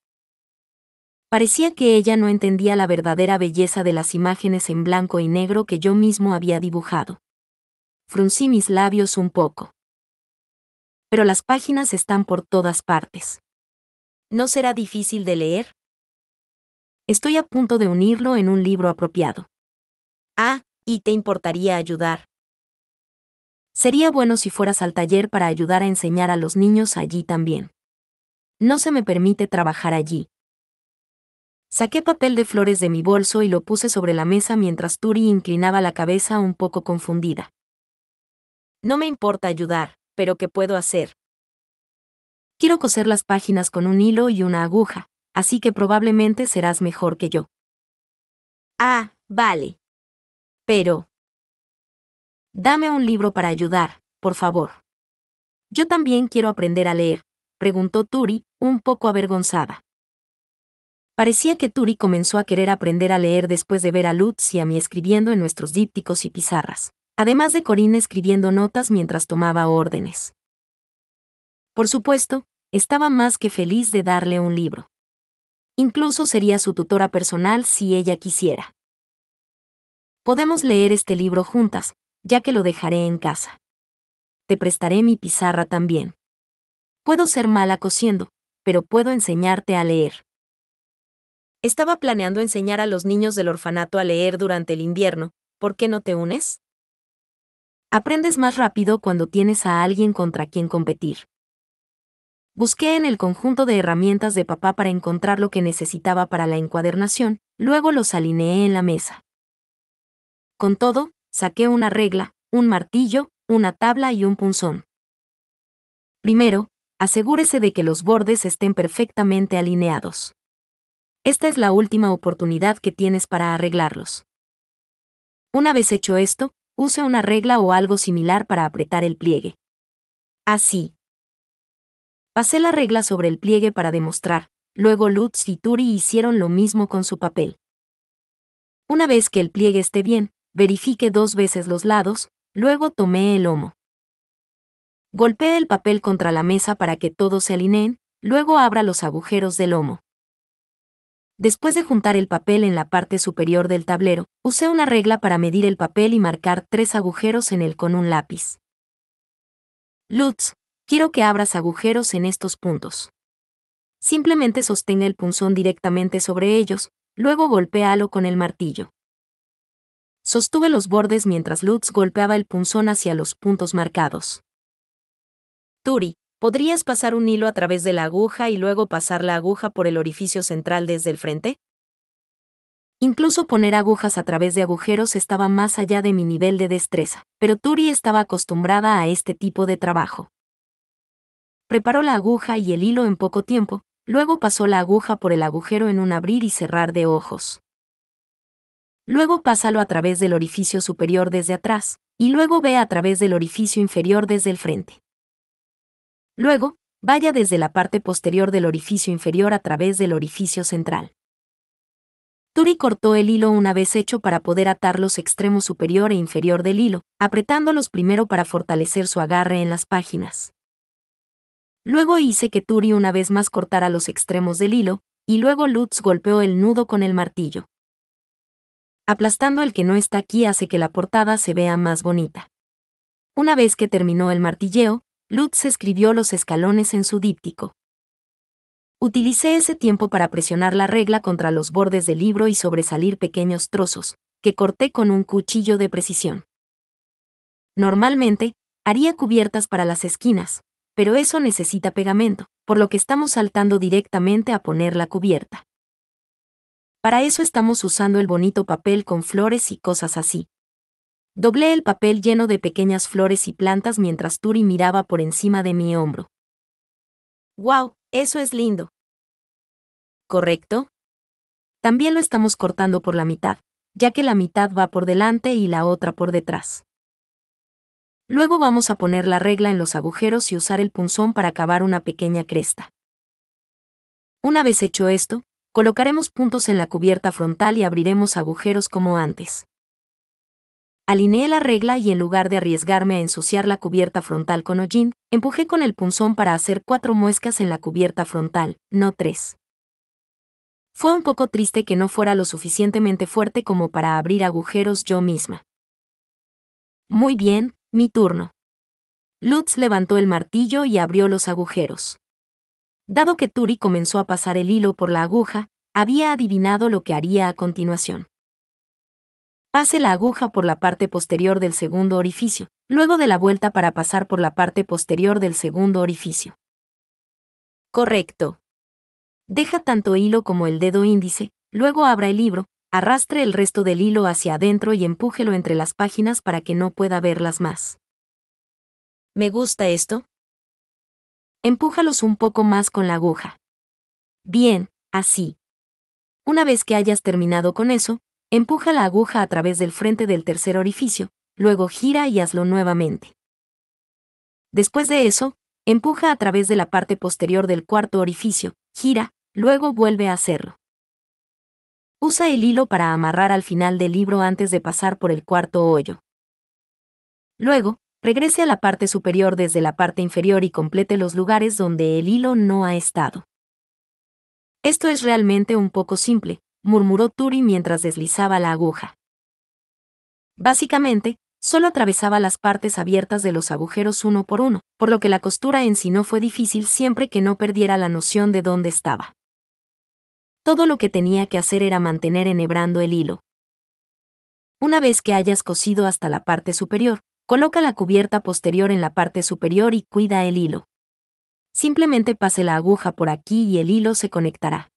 Parecía que ella no entendía la verdadera belleza de las imágenes en blanco y negro que yo mismo había dibujado. Fruncí mis labios un poco. Pero las páginas están por todas partes. ¿No será difícil de leer? Estoy a punto de unirlo en un libro apropiado. Ah, ¿y te importaría ayudar? Sería bueno si fueras al taller para ayudar a enseñar a los niños allí también. No se me permite trabajar allí. Saqué papel de flores de mi bolso y lo puse sobre la mesa mientras Turi inclinaba la cabeza un poco confundida. No me importa ayudar, pero ¿qué puedo hacer? Quiero coser las páginas con un hilo y una aguja, así que probablemente serás mejor que yo. Ah, vale. Pero... Dame un libro para ayudar, por favor. Yo también quiero aprender a leer, preguntó Turi, un poco avergonzada. Parecía que Turi comenzó a querer aprender a leer después de ver a Lutz y a mí escribiendo en nuestros dípticos y pizarras, además de Corinne escribiendo notas mientras tomaba órdenes. Por supuesto, estaba más que feliz de darle un libro. Incluso sería su tutora personal si ella quisiera. Podemos leer este libro juntas, ya que lo dejaré en casa. Te prestaré mi pizarra también. Puedo ser mala cosiendo, pero puedo enseñarte a leer. Estaba planeando enseñar a los niños del orfanato a leer durante el invierno, ¿por qué no te unes? Aprendes más rápido cuando tienes a alguien contra quien competir. Busqué en el conjunto de herramientas de papá para encontrar lo que necesitaba para la encuadernación, luego los alineé en la mesa. Con todo, saqué una regla, un martillo, una tabla y un punzón. Primero, asegúrese de que los bordes estén perfectamente alineados. Esta es la última oportunidad que tienes para arreglarlos. Una vez hecho esto, use una regla o algo similar para apretar el pliegue. Así. Pasé la regla sobre el pliegue para demostrar, luego Lutz y Turi hicieron lo mismo con su papel. Una vez que el pliegue esté bien, verifique 2 veces los lados, luego tomé el lomo. Golpee el papel contra la mesa para que todos se alineen, luego abra los agujeros del lomo. Después de juntar el papel en la parte superior del tablero, usé una regla para medir el papel y marcar 3 agujeros en él con un lápiz. Lutz, quiero que abras agujeros en estos puntos. Simplemente sostén el punzón directamente sobre ellos, luego golpéalo con el martillo. Sostuve los bordes mientras Lutz golpeaba el punzón hacia los puntos marcados. Turi, ¿podrías pasar un hilo a través de la aguja y luego pasar la aguja por el orificio central desde el frente? Incluso poner agujas a través de agujeros estaba más allá de mi nivel de destreza, pero Turi estaba acostumbrada a este tipo de trabajo. Preparó la aguja y el hilo en poco tiempo, luego pasó la aguja por el agujero en un abrir y cerrar de ojos. Luego pásalo a través del orificio superior desde atrás, y luego ve a través del orificio inferior desde el frente. Luego, vaya desde la parte posterior del orificio inferior a través del orificio central. Turi cortó el hilo una vez hecho para poder atar los extremos superior e inferior del hilo, apretándolos primero para fortalecer su agarre en las páginas. Luego hice que Turi una vez más cortara los extremos del hilo, y luego Lutz golpeó el nudo con el martillo. Aplastando el que no está aquí hace que la portada se vea más bonita. Una vez que terminó el martilleo, Lutz escribió los escalones en su díptico. Utilicé ese tiempo para presionar la regla contra los bordes del libro y sobresalir pequeños trozos, que corté con un cuchillo de precisión. Normalmente, haría cubiertas para las esquinas, pero eso necesita pegamento, por lo que estamos saltando directamente a poner la cubierta. Para eso estamos usando el bonito papel con flores y cosas así. Doblé el papel lleno de pequeñas flores y plantas mientras Turi miraba por encima de mi hombro. ¡Wow! Eso es lindo. ¿Correcto? También lo estamos cortando por la mitad, ya que la mitad va por delante y la otra por detrás. Luego vamos a poner la regla en los agujeros y usar el punzón para acabar una pequeña cresta. Una vez hecho esto, colocaremos puntos en la cubierta frontal y abriremos agujeros como antes. Alineé la regla y en lugar de arriesgarme a ensuciar la cubierta frontal con hollín, empujé con el punzón para hacer 4 muescas en la cubierta frontal, no 3. Fue un poco triste que no fuera lo suficientemente fuerte como para abrir agujeros yo misma. Muy bien, mi turno. Lutz levantó el martillo y abrió los agujeros. Dado que Turi comenzó a pasar el hilo por la aguja, había adivinado lo que haría a continuación. Pase la aguja por la parte posterior del segundo orificio, luego de la vuelta para pasar por la parte posterior del segundo orificio. Correcto. Deja tanto hilo como el dedo índice, luego abra el libro, arrastre el resto del hilo hacia adentro y empújelo entre las páginas para que no pueda verlas más. ¿Me gusta esto? Empújalos un poco más con la aguja. Bien, así. Una vez que hayas terminado con eso, empuja la aguja a través del frente del tercer orificio, luego gira y hazlo nuevamente. Después de eso, empuja a través de la parte posterior del cuarto orificio, gira, luego vuelve a hacerlo. Usa el hilo para amarrar al final del libro antes de pasar por el cuarto hoyo. Luego, regrese a la parte superior desde la parte inferior y complete los lugares donde el hilo no ha estado. Esto es realmente un poco simple, murmuró Turi mientras deslizaba la aguja. Básicamente, solo atravesaba las partes abiertas de los agujeros uno por uno, por lo que la costura en sí no fue difícil siempre que no perdiera la noción de dónde estaba. Todo lo que tenía que hacer era mantener enhebrando el hilo. Una vez que hayas cosido hasta la parte superior, coloca la cubierta posterior en la parte superior y cuida el hilo. Simplemente pase la aguja por aquí y el hilo se conectará.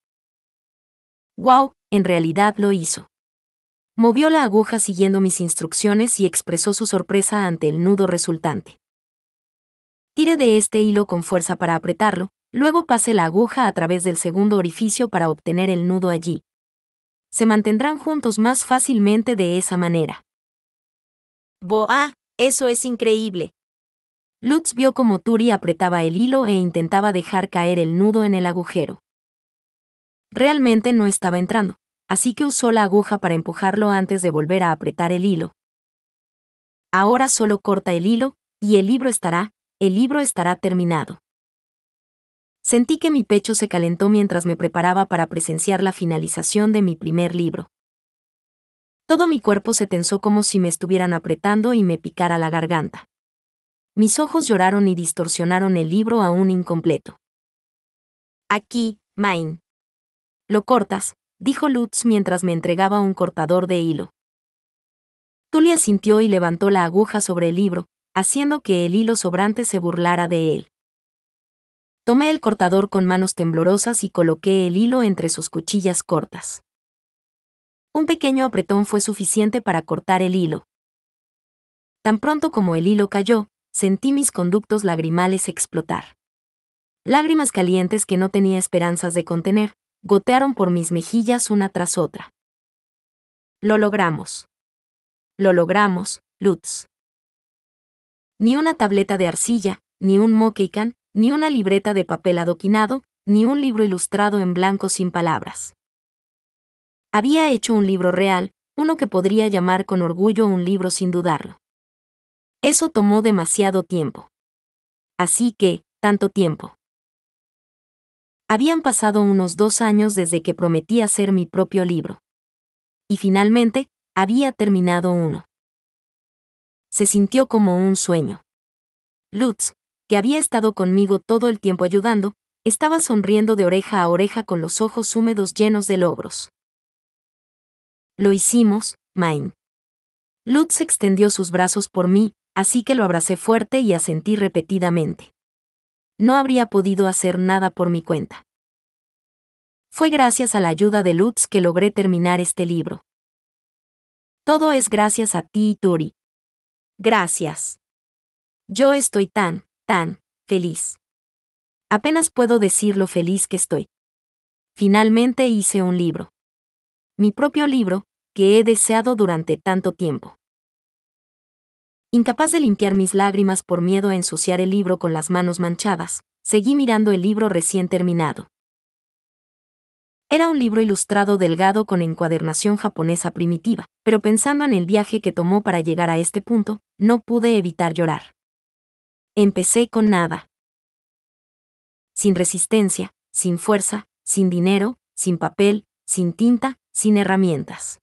¡Wow! En realidad lo hizo. Movió la aguja siguiendo mis instrucciones y expresó su sorpresa ante el nudo resultante. Tire de este hilo con fuerza para apretarlo, luego pase la aguja a través del segundo orificio para obtener el nudo allí. Se mantendrán juntos más fácilmente de esa manera. ¡Boah! ¡Eso es increíble! Lutz vio cómo Turi apretaba el hilo e intentaba dejar caer el nudo en el agujero. Realmente no estaba entrando, así que usó la aguja para empujarlo antes de volver a apretar el hilo. Ahora solo corta el hilo, y el libro estará terminado. Sentí que mi pecho se calentó mientras me preparaba para presenciar la finalización de mi primer libro. Todo mi cuerpo se tensó como si me estuvieran apretando y me picara la garganta. Mis ojos lloraron y distorsionaron el libro aún incompleto. Aquí, Main. Lo cortas, dijo Lutz mientras me entregaba un cortador de hilo. Tully asintió y levantó la aguja sobre el libro, haciendo que el hilo sobrante se burlara de él. Tomé el cortador con manos temblorosas y coloqué el hilo entre sus cuchillas cortas. Un pequeño apretón fue suficiente para cortar el hilo. Tan pronto como el hilo cayó, sentí mis conductos lagrimales explotar. Lágrimas calientes que no tenía esperanzas de contener, gotearon por mis mejillas una tras otra. Lo logramos. Lo logramos, Lutz. Ni una tableta de arcilla, ni un moqueican, ni una libreta de papel adoquinado, ni un libro ilustrado en blanco sin palabras. Había hecho un libro real, uno que podría llamar con orgullo un libro sin dudarlo. Eso tomó demasiado tiempo. Así que, tanto tiempo. Habían pasado unos 2 años desde que prometí hacer mi propio libro. Y finalmente, había terminado uno. Se sintió como un sueño. Lutz, que había estado conmigo todo el tiempo ayudando, estaba sonriendo de oreja a oreja con los ojos húmedos llenos de logros. Lo hicimos, Main. Lutz extendió sus brazos por mí, así que lo abracé fuerte y asentí repetidamente. No habría podido hacer nada por mi cuenta. Fue gracias a la ayuda de Lutz que logré terminar este libro. Todo es gracias a ti y Tori. Gracias. Yo estoy tan feliz. Apenas puedo decir lo feliz que estoy. Finalmente hice un libro. Mi propio libro, que he deseado durante tanto tiempo. Incapaz de limpiar mis lágrimas por miedo a ensuciar el libro con las manos manchadas, seguí mirando el libro recién terminado. Era un libro ilustrado delgado con encuadernación japonesa primitiva, pero pensando en el viaje que tomó para llegar a este punto, no pude evitar llorar. Empecé con nada. Sin resistencia, sin fuerza, sin dinero, sin papel, sin tinta, sin herramientas.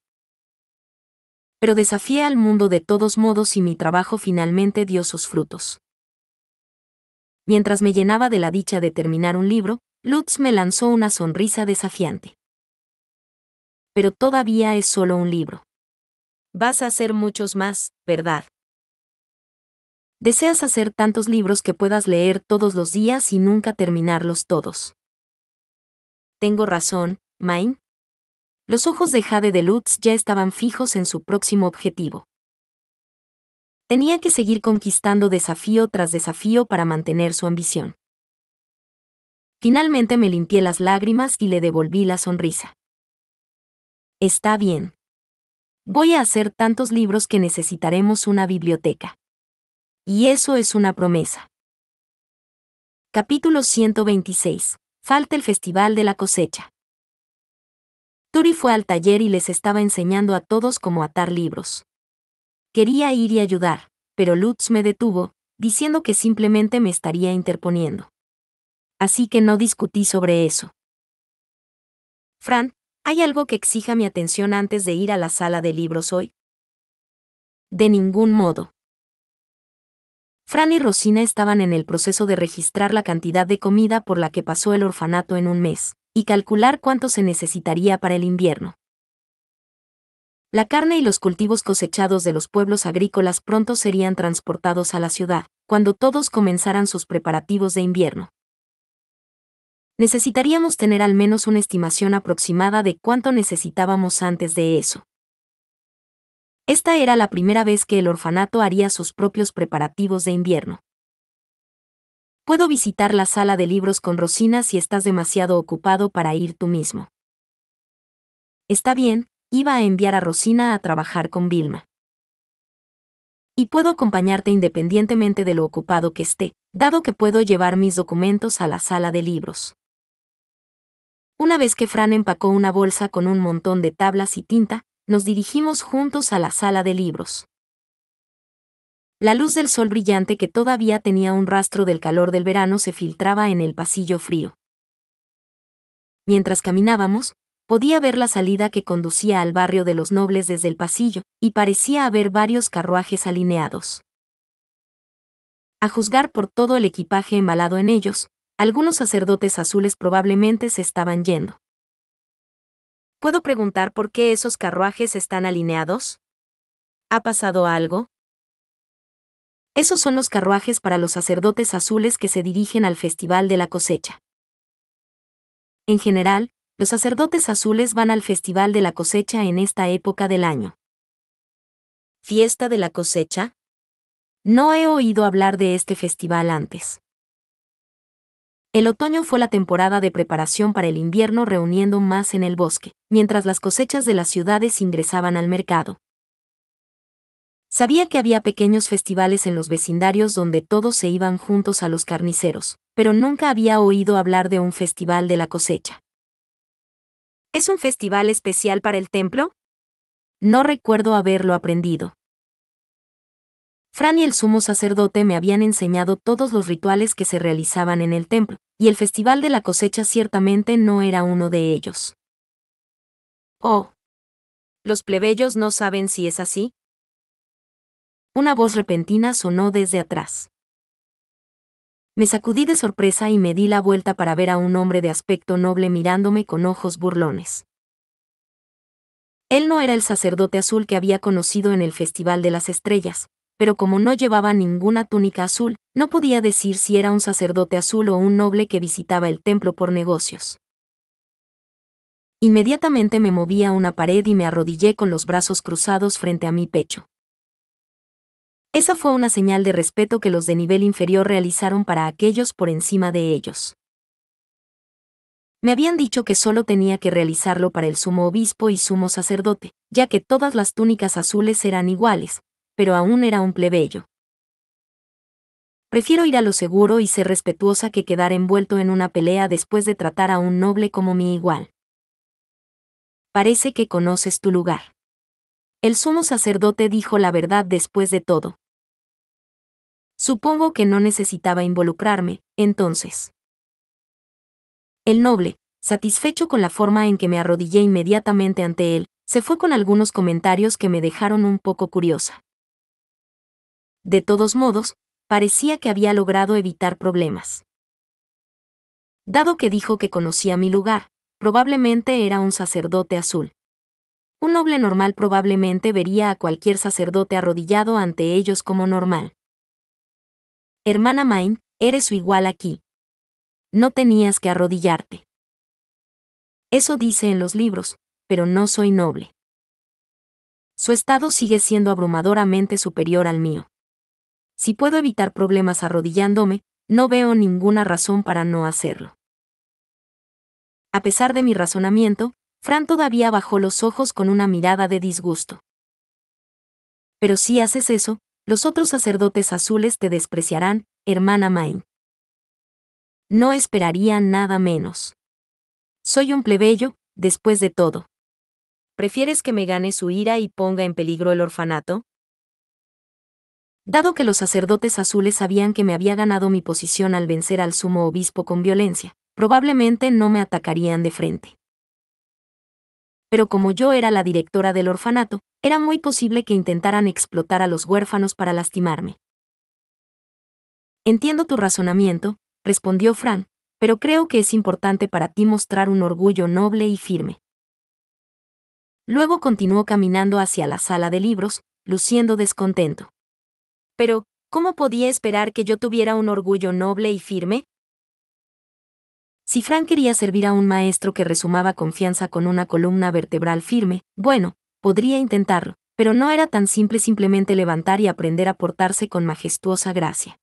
Pero desafié al mundo de todos modos y mi trabajo finalmente dio sus frutos. Mientras me llenaba de la dicha de terminar un libro, Lutz me lanzó una sonrisa desafiante. Pero todavía es solo un libro. Vas a hacer muchos más, ¿verdad? Deseas hacer tantos libros que puedas leer todos los días y nunca terminarlos todos. ¿Tengo razón, Main? Los ojos de Jade de Lutz ya estaban fijos en su próximo objetivo. Tenía que seguir conquistando desafío tras desafío para mantener su ambición. Finalmente me limpié las lágrimas y le devolví la sonrisa. Está bien. Voy a hacer tantos libros que necesitaremos una biblioteca. Y eso es una promesa. Capítulo 126. Falta el Festival de la Cosecha. Tori fue al taller y les estaba enseñando a todos cómo atar libros. Quería ir y ayudar, pero Lutz me detuvo, diciendo que simplemente me estaría interponiendo. Así que no discutí sobre eso. Fran, ¿hay algo que exija mi atención antes de ir a la sala de libros hoy? De ningún modo. Fran y Rosina estaban en el proceso de registrar la cantidad de comida por la que pasó el orfanato en un mes, y calcular cuánto se necesitaría para el invierno. La carne y los cultivos cosechados de los pueblos agrícolas pronto serían transportados a la ciudad, cuando todos comenzaran sus preparativos de invierno. Necesitaríamos tener al menos una estimación aproximada de cuánto necesitábamos antes de eso. Esta era la primera vez que el orfanato haría sus propios preparativos de invierno. Puedo visitar la sala de libros con Rosina si estás demasiado ocupado para ir tú mismo. Está bien, iba a enviar a Rosina a trabajar con Vilma. Y puedo acompañarte independientemente de lo ocupado que esté, dado que puedo llevar mis documentos a la sala de libros. Una vez que Fran empacó una bolsa con un montón de tablas y tinta, nos dirigimos juntos a la sala de libros. La luz del sol brillante, que todavía tenía un rastro del calor del verano, se filtraba en el pasillo frío. Mientras caminábamos, podía ver la salida que conducía al barrio de los nobles desde el pasillo, y parecía haber varios carruajes alineados. A juzgar por todo el equipaje embalado en ellos, algunos sacerdotes azules probablemente se estaban yendo. ¿Puedo preguntar por qué esos carruajes están alineados? ¿Ha pasado algo? Esos son los carruajes para los sacerdotes azules que se dirigen al Festival de la Cosecha. En general, los sacerdotes azules van al Festival de la Cosecha en esta época del año. ¿Fiesta de la cosecha? No he oído hablar de este festival antes. El otoño fue la temporada de preparación para el invierno, reuniendo más en el bosque, mientras las cosechas de las ciudades ingresaban al mercado. Sabía que había pequeños festivales en los vecindarios donde todos se iban juntos a los carniceros, pero nunca había oído hablar de un festival de la cosecha. ¿Es un festival especial para el templo? No recuerdo haberlo aprendido. Fran y el sumo sacerdote me habían enseñado todos los rituales que se realizaban en el templo, y el festival de la cosecha ciertamente no era uno de ellos. Oh. ¿Los plebeyos no saben si es así? Una voz repentina sonó desde atrás. Me sacudí de sorpresa y me di la vuelta para ver a un hombre de aspecto noble mirándome con ojos burlones. Él no era el sacerdote azul que había conocido en el Festival de las Estrellas, pero como no llevaba ninguna túnica azul, no podía decir si era un sacerdote azul o un noble que visitaba el templo por negocios. Inmediatamente me moví a una pared y me arrodillé con los brazos cruzados frente a mi pecho. Esa fue una señal de respeto que los de nivel inferior realizaron para aquellos por encima de ellos. Me habían dicho que solo tenía que realizarlo para el sumo obispo y sumo sacerdote, ya que todas las túnicas azules eran iguales, pero aún era un plebeyo. Prefiero ir a lo seguro y ser respetuosa que quedar envuelto en una pelea después de tratar a un noble como mi igual. Parece que conoces tu lugar. El sumo sacerdote dijo la verdad después de todo. Supongo que no necesitaba involucrarme, entonces. El noble, satisfecho con la forma en que me arrodillé inmediatamente ante él, se fue con algunos comentarios que me dejaron un poco curiosa. De todos modos, parecía que había logrado evitar problemas. Dado que dijo que conocía mi lugar, probablemente era un sacerdote azul. Un noble normal probablemente vería a cualquier sacerdote arrodillado ante ellos como normal. Hermana Main, eres su igual aquí. No tenías que arrodillarte. Eso dice en los libros, pero no soy noble. Su estado sigue siendo abrumadoramente superior al mío. Si puedo evitar problemas arrodillándome, no veo ninguna razón para no hacerlo. A pesar de mi razonamiento, Fran todavía bajó los ojos con una mirada de disgusto. Pero si haces eso, los otros sacerdotes azules te despreciarán, hermana Main. No esperaría nada menos. Soy un plebeyo, después de todo. ¿Prefieres que me gane su ira y ponga en peligro el orfanato? Dado que los sacerdotes azules sabían que me había ganado mi posición al vencer al sumo obispo con violencia, probablemente no me atacarían de frente. Pero como yo era la directora del orfanato, era muy posible que intentaran explotar a los huérfanos para lastimarme. Entiendo tu razonamiento, respondió Fran, pero creo que es importante para ti mostrar un orgullo noble y firme. Luego continuó caminando hacia la sala de libros, luciendo descontento. Pero, ¿cómo podía esperar que yo tuviera un orgullo noble y firme? Si Fran quería servir a un maestro que resumaba confianza con una columna vertebral firme, bueno, podría intentarlo, pero no era tan simple simplemente levantar y aprender a portarse con majestuosa gracia.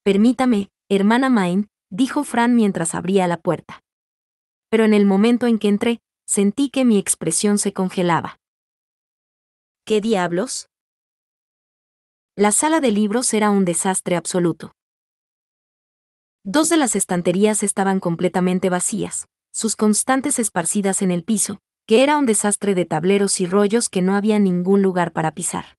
Permítame, hermana Main, dijo Fran mientras abría la puerta. Pero en el momento en que entré, sentí que mi expresión se congelaba. ¿Qué diablos? La sala de libros era un desastre absoluto. Dos de las estanterías estaban completamente vacías, sus constantes esparcidas en el piso, que era un desastre de tableros y rollos que no había ningún lugar para pisar.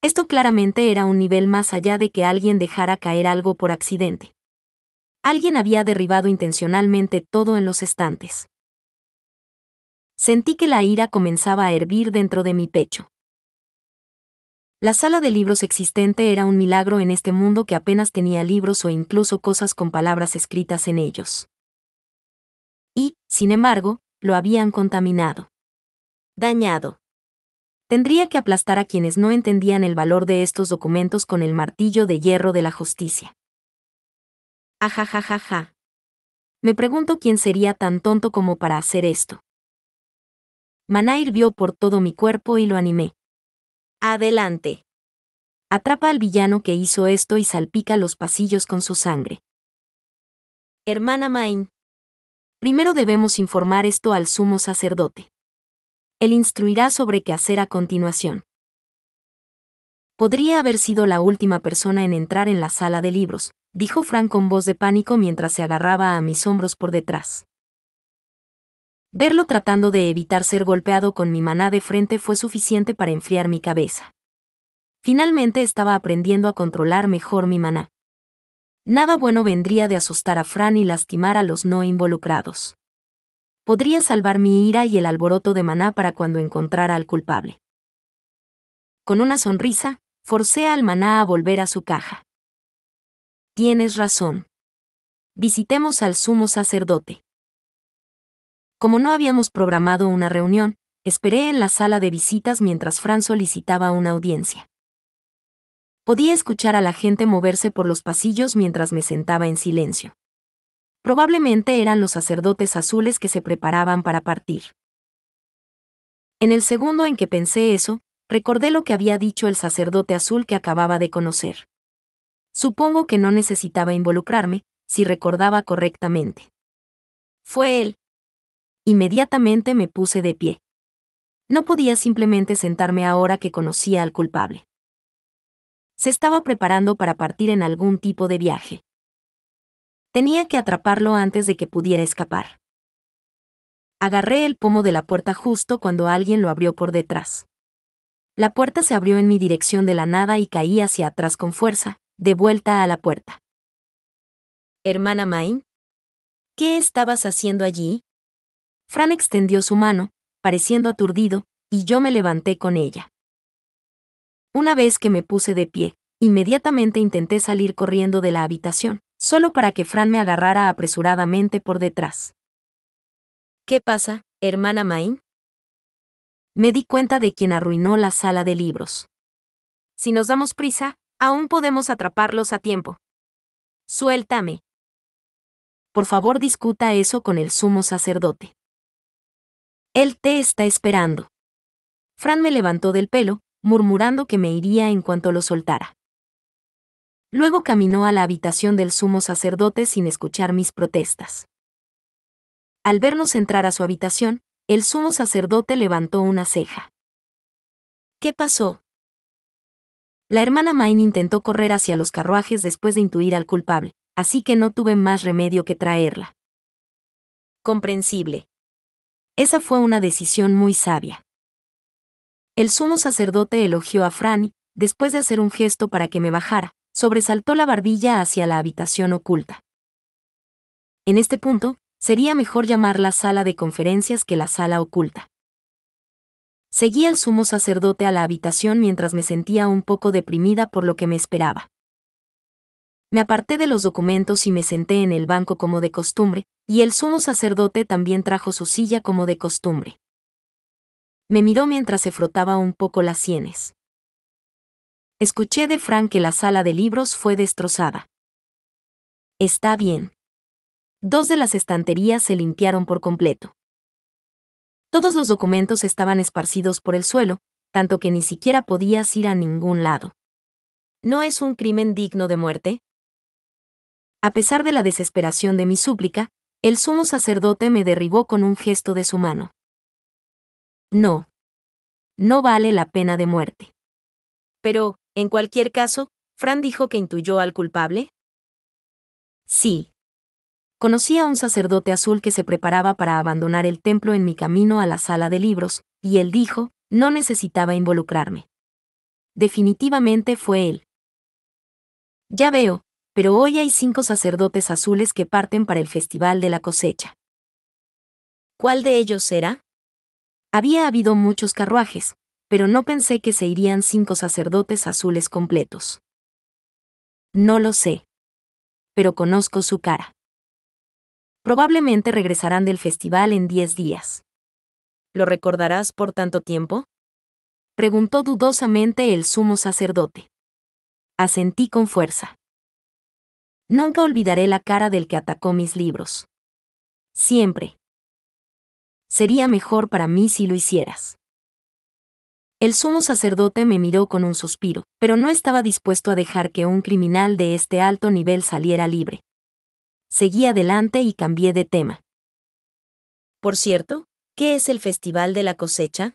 Esto claramente era un nivel más allá de que alguien dejara caer algo por accidente. Alguien había derribado intencionalmente todo en los estantes. Sentí que la ira comenzaba a hervir dentro de mi pecho. La sala de libros existente era un milagro en este mundo que apenas tenía libros o incluso cosas con palabras escritas en ellos. Y, sin embargo, lo habían contaminado. Dañado. Tendría que aplastar a quienes no entendían el valor de estos documentos con el martillo de hierro de la justicia. Ajajajaja. Me pregunto quién sería tan tonto como para hacer esto. Maná hirvió por todo mi cuerpo y lo animé. Adelante. Atrapa al villano que hizo esto y salpica los pasillos con su sangre. Hermana Main. Primero debemos informar esto al sumo sacerdote. Él instruirá sobre qué hacer a continuación. Podría haber sido la última persona en entrar en la sala de libros, dijo Frank con voz de pánico mientras se agarraba a mis hombros por detrás. Verlo tratando de evitar ser golpeado con mi maná de frente fue suficiente para enfriar mi cabeza. Finalmente estaba aprendiendo a controlar mejor mi maná. Nada bueno vendría de asustar a Fran y lastimar a los no involucrados. Podría salvar mi ira y el alboroto de maná para cuando encontrara al culpable. Con una sonrisa, forcé al maná a volver a su caja. Tienes razón. Visitemos al sumo sacerdote. Como no habíamos programado una reunión, esperé en la sala de visitas mientras Fran solicitaba una audiencia. Podía escuchar a la gente moverse por los pasillos mientras me sentaba en silencio. Probablemente eran los sacerdotes azules que se preparaban para partir. En el segundo en que pensé eso, recordé lo que había dicho el sacerdote azul que acababa de conocer. Supongo que no necesitaba involucrarme, si recordaba correctamente. Fue él. Inmediatamente me puse de pie. No podía simplemente sentarme ahora que conocía al culpable. Se estaba preparando para partir en algún tipo de viaje. Tenía que atraparlo antes de que pudiera escapar. Agarré el pomo de la puerta justo cuando alguien lo abrió por detrás. La puerta se abrió en mi dirección de la nada y caí hacia atrás con fuerza, de vuelta a la puerta. Hermana Main, ¿qué estabas haciendo allí? Fran extendió su mano, pareciendo aturdido, y yo me levanté con ella. Una vez que me puse de pie, inmediatamente intenté salir corriendo de la habitación, solo para que Fran me agarrara apresuradamente por detrás. ¿Qué pasa, hermana Main? Me di cuenta de quien arruinó la sala de libros. Si nos damos prisa, aún podemos atraparlos a tiempo. Suéltame. Por favor, discuta eso con el sumo sacerdote. Él te está esperando. Fran me levantó del pelo, murmurando que me iría en cuanto lo soltara. Luego caminó a la habitación del sumo sacerdote sin escuchar mis protestas. Al vernos entrar a su habitación, el sumo sacerdote levantó una ceja. ¿Qué pasó? La hermana Main intentó correr hacia los carruajes después de intuir al culpable, así que no tuve más remedio que traerla. Comprensible. Esa fue una decisión muy sabia. El sumo sacerdote elogió a Fran y, después de hacer un gesto para que me bajara, sobresaltó la barbilla hacia la habitación oculta. En este punto, sería mejor llamar la sala de conferencias que la sala oculta. Seguí al sumo sacerdote a la habitación mientras me sentía un poco deprimida por lo que me esperaba. Me aparté de los documentos y me senté en el banco como de costumbre, y el sumo sacerdote también trajo su silla como de costumbre. Me miró mientras se frotaba un poco las sienes. Escuché de Frank que la sala de libros fue destrozada. Está bien. 2 de las estanterías se limpiaron por completo. Todos los documentos estaban esparcidos por el suelo, tanto que ni siquiera podías ir a ningún lado. ¿No es un crimen digno de muerte? A pesar de la desesperación de mi súplica, el sumo sacerdote me derribó con un gesto de su mano. No. No vale la pena de muerte. Pero, en cualquier caso, ¿Fran dijo que intuyó al culpable? Sí. Conocí a un sacerdote azul que se preparaba para abandonar el templo en mi camino a la sala de libros, y él dijo, no necesitaba involucrarme. Definitivamente fue él. Ya veo, pero hoy hay 5 sacerdotes azules que parten para el Festival de la Cosecha. ¿Cuál de ellos será? Había habido muchos carruajes, pero no pensé que se irían 5 sacerdotes azules completos. No lo sé. Pero conozco su cara. Probablemente regresarán del festival en 10 días. ¿Lo recordarás por tanto tiempo? Preguntó dudosamente el sumo sacerdote. Asentí con fuerza. Nunca olvidaré la cara del que atacó mis libros. Siempre. Sería mejor para mí si lo hicieras. El sumo sacerdote me miró con un suspiro, pero no estaba dispuesto a dejar que un criminal de este alto nivel saliera libre. Seguí adelante y cambié de tema. Por cierto, ¿qué es el Festival de la Cosecha?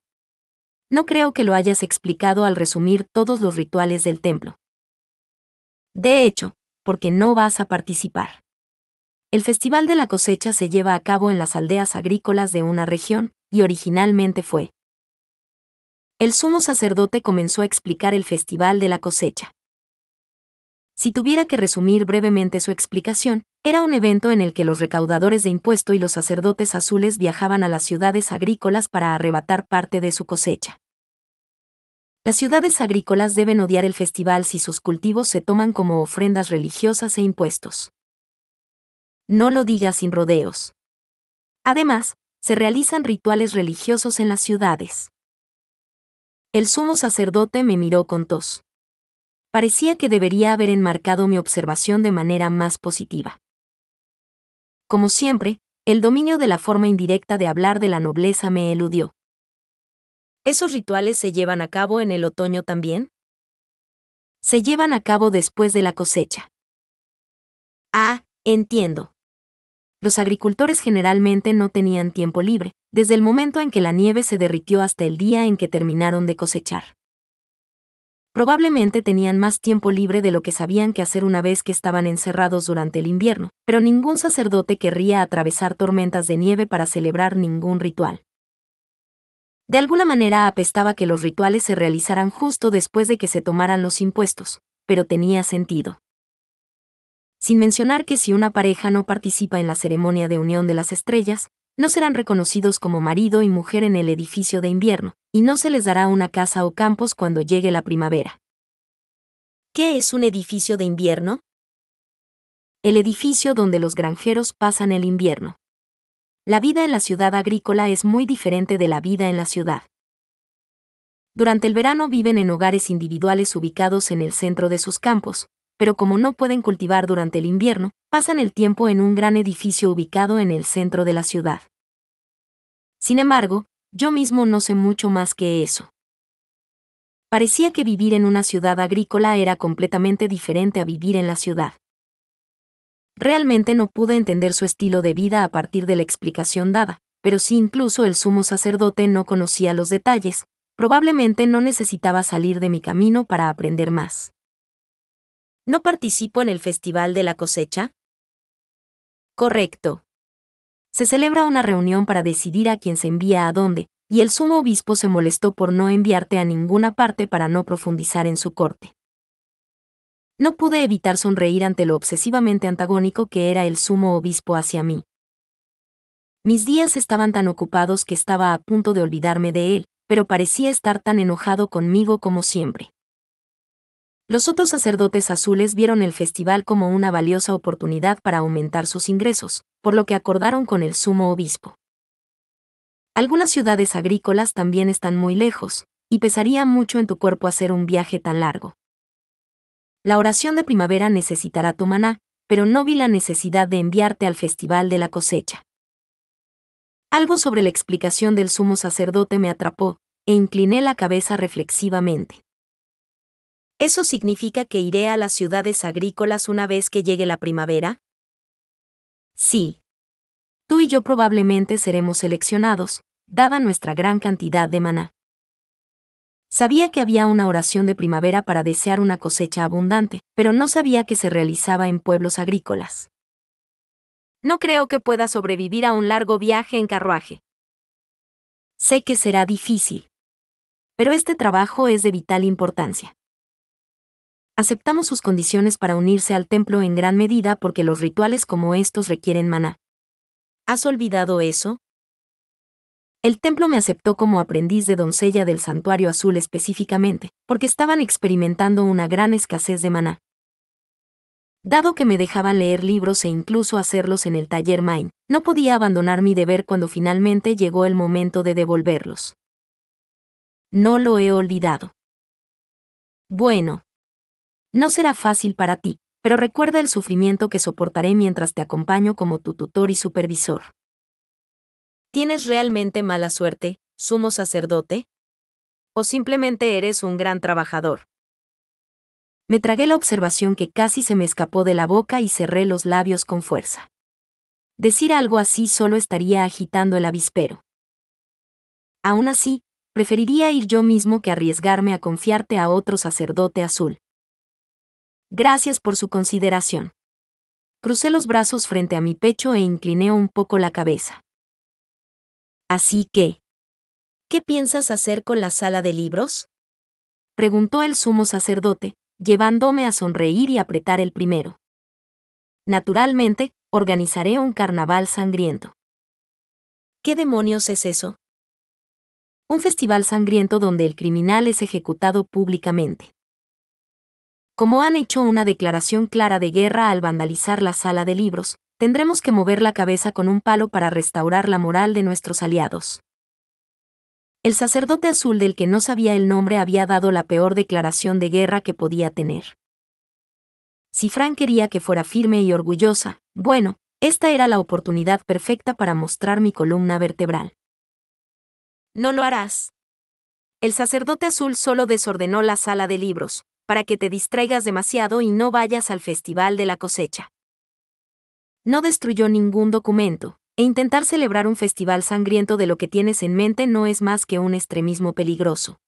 No creo que lo hayas explicado al resumir todos los rituales del templo. De hecho, porque no vas a participar. El Festival de la Cosecha se lleva a cabo en las aldeas agrícolas de una región, y originalmente fue. El sumo sacerdote comenzó a explicar el Festival de la Cosecha. Si tuviera que resumir brevemente su explicación, era un evento en el que los recaudadores de impuesto y los sacerdotes azules viajaban a las ciudades agrícolas para arrebatar parte de su cosecha. Las ciudades agrícolas deben odiar el festival si sus cultivos se toman como ofrendas religiosas e impuestos. No lo digas sin rodeos. Además, se realizan rituales religiosos en las ciudades. El sumo sacerdote me miró con tos. Parecía que debería haber enmarcado mi observación de manera más positiva. Como siempre, el dominio de la forma indirecta de hablar de la nobleza me eludió. ¿Esos rituales se llevan a cabo en el otoño también? Se llevan a cabo después de la cosecha. Ah, entiendo. Los agricultores generalmente no tenían tiempo libre, desde el momento en que la nieve se derritió hasta el día en que terminaron de cosechar. Probablemente tenían más tiempo libre de lo que sabían que hacer una vez que estaban encerrados durante el invierno, pero ningún sacerdote querría atravesar tormentas de nieve para celebrar ningún ritual. De alguna manera apestaba que los rituales se realizaran justo después de que se tomaran los impuestos, pero tenía sentido. Sin mencionar que si una pareja no participa en la ceremonia de unión de las estrellas, no serán reconocidos como marido y mujer en el edificio de invierno, y no se les dará una casa o campos cuando llegue la primavera. ¿Qué es un edificio de invierno? El edificio donde los granjeros pasan el invierno. La vida en la ciudad agrícola es muy diferente de la vida en la ciudad. Durante el verano viven en hogares individuales ubicados en el centro de sus campos, pero como no pueden cultivar durante el invierno, pasan el tiempo en un gran edificio ubicado en el centro de la ciudad. Sin embargo, yo mismo no sé mucho más que eso. Parecía que vivir en una ciudad agrícola era completamente diferente a vivir en la ciudad. Realmente no pude entender su estilo de vida a partir de la explicación dada, pero si incluso el sumo sacerdote no conocía los detalles, probablemente no necesitaba salir de mi camino para aprender más. ¿No participo en el Festival de la Cosecha? Correcto. Se celebra una reunión para decidir a quién se envía a dónde, y el sumo obispo se molestó por no enviarte a ninguna parte para no profundizar en su corte. No pude evitar sonreír ante lo obsesivamente antagónico que era el sumo obispo hacia mí. Mis días estaban tan ocupados que estaba a punto de olvidarme de él, pero parecía estar tan enojado conmigo como siempre. Los otros sacerdotes azules vieron el festival como una valiosa oportunidad para aumentar sus ingresos, por lo que acordaron con el sumo obispo. Algunas ciudades agrícolas también están muy lejos, y pesaría mucho en tu cuerpo hacer un viaje tan largo. La oración de primavera necesitará tu maná, pero no vi la necesidad de enviarte al Festival de la Cosecha. Algo sobre la explicación del sumo sacerdote me atrapó, e incliné la cabeza reflexivamente. ¿Eso significa que iré a las ciudades agrícolas una vez que llegue la primavera? Sí. Tú y yo probablemente seremos seleccionados, dada nuestra gran cantidad de maná. Sabía que había una oración de primavera para desear una cosecha abundante, pero no sabía que se realizaba en pueblos agrícolas. No creo que pueda sobrevivir a un largo viaje en carruaje. Sé que será difícil, pero este trabajo es de vital importancia. Aceptamos sus condiciones para unirse al templo en gran medida porque los rituales como estos requieren maná. ¿Has olvidado eso? El templo me aceptó como aprendiz de doncella del santuario azul específicamente, porque estaban experimentando una gran escasez de maná. Dado que me dejaban leer libros e incluso hacerlos en el taller Mine, no podía abandonar mi deber cuando finalmente llegó el momento de devolverlos. No lo he olvidado. Bueno, no será fácil para ti, pero recuerda el sufrimiento que soportaré mientras te acompaño como tu tutor y supervisor. ¿Tienes realmente mala suerte, sumo sacerdote? ¿O simplemente eres un gran trabajador? Me tragué la observación que casi se me escapó de la boca y cerré los labios con fuerza. Decir algo así solo estaría agitando el avispero. Aún así, preferiría ir yo mismo que arriesgarme a confiarte a otro sacerdote azul. Gracias por su consideración. Crucé los brazos frente a mi pecho e incliné un poco la cabeza. Así que, ¿qué piensas hacer con la sala de libros? Preguntó el sumo sacerdote, llevándome a sonreír y apretar el primero. Naturalmente, organizaré un carnaval sangriento. ¿Qué demonios es eso? Un festival sangriento donde el criminal es ejecutado públicamente. Como han hecho una declaración clara de guerra al vandalizar la sala de libros, tendremos que mover la cabeza con un palo para restaurar la moral de nuestros aliados. El sacerdote azul del que no sabía el nombre había dado la peor declaración de guerra que podía tener. Si Fran quería que fuera firme y orgullosa, bueno, esta era la oportunidad perfecta para mostrar mi columna vertebral. No lo harás. El sacerdote azul solo desordenó la sala de libros, para que te distraigas demasiado y no vayas al festival de la cosecha. No destruyó ningún documento, e intentar celebrar un festival sangriento de lo que tienes en mente no es más que un extremismo peligroso.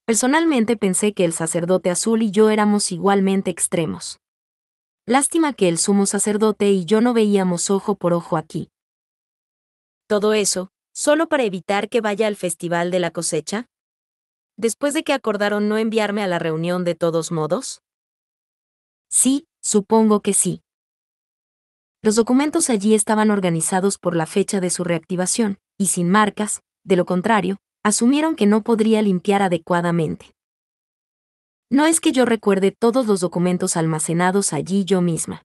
Personalmente pensé que el sacerdote azul y yo éramos igualmente extremos. Lástima que el sumo sacerdote y yo no veíamos ojo por ojo aquí. Todo eso, solo para evitar que vaya al festival de la cosecha. Después de que acordaron no enviarme a la reunión de todos modos. Sí, supongo que sí. Los documentos allí estaban organizados por la fecha de su reactivación, y sin marcas, de lo contrario, asumieron que no podría limpiar adecuadamente. No es que yo recuerde todos los documentos almacenados allí yo misma.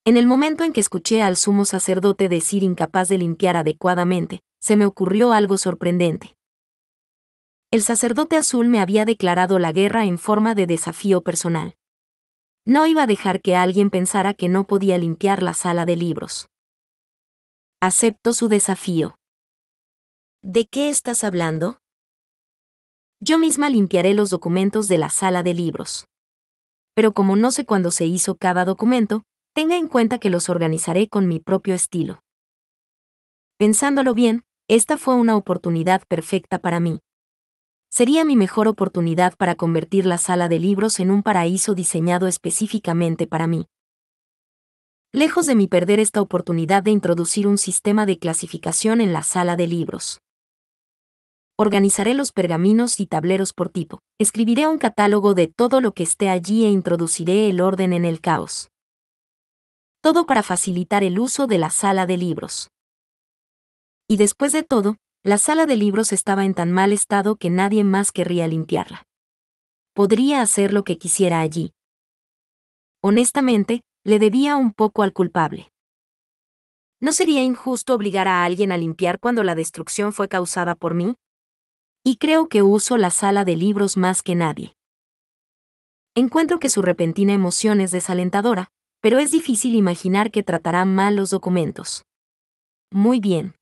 En el momento en que escuché al sumo sacerdote decir incapaz de limpiar adecuadamente, se me ocurrió algo sorprendente. El sacerdote azul me había declarado la guerra en forma de desafío personal. No iba a dejar que alguien pensara que no podía limpiar la sala de libros. Acepto su desafío. ¿De qué estás hablando? Yo misma limpiaré los documentos de la sala de libros. Pero como no sé cuándo se hizo cada documento, tenga en cuenta que los organizaré con mi propio estilo. Pensándolo bien, esta fue una oportunidad perfecta para mí. Sería mi mejor oportunidad para convertir la sala de libros en un paraíso diseñado específicamente para mí. Lejos de mí perder esta oportunidad de introducir un sistema de clasificación en la sala de libros. Organizaré los pergaminos y tableros por tipo, escribiré un catálogo de todo lo que esté allí e introduciré el orden en el caos. Todo para facilitar el uso de la sala de libros. Y después de todo, la sala de libros estaba en tan mal estado que nadie más querría limpiarla. Podría hacer lo que quisiera allí. Honestamente, le debía un poco al culpable. ¿No sería injusto obligar a alguien a limpiar cuando la destrucción fue causada por mí? Y creo que uso la sala de libros más que nadie. Encuentro que su repentina emoción es desalentadora, pero es difícil imaginar que tratará mal los documentos. Muy bien.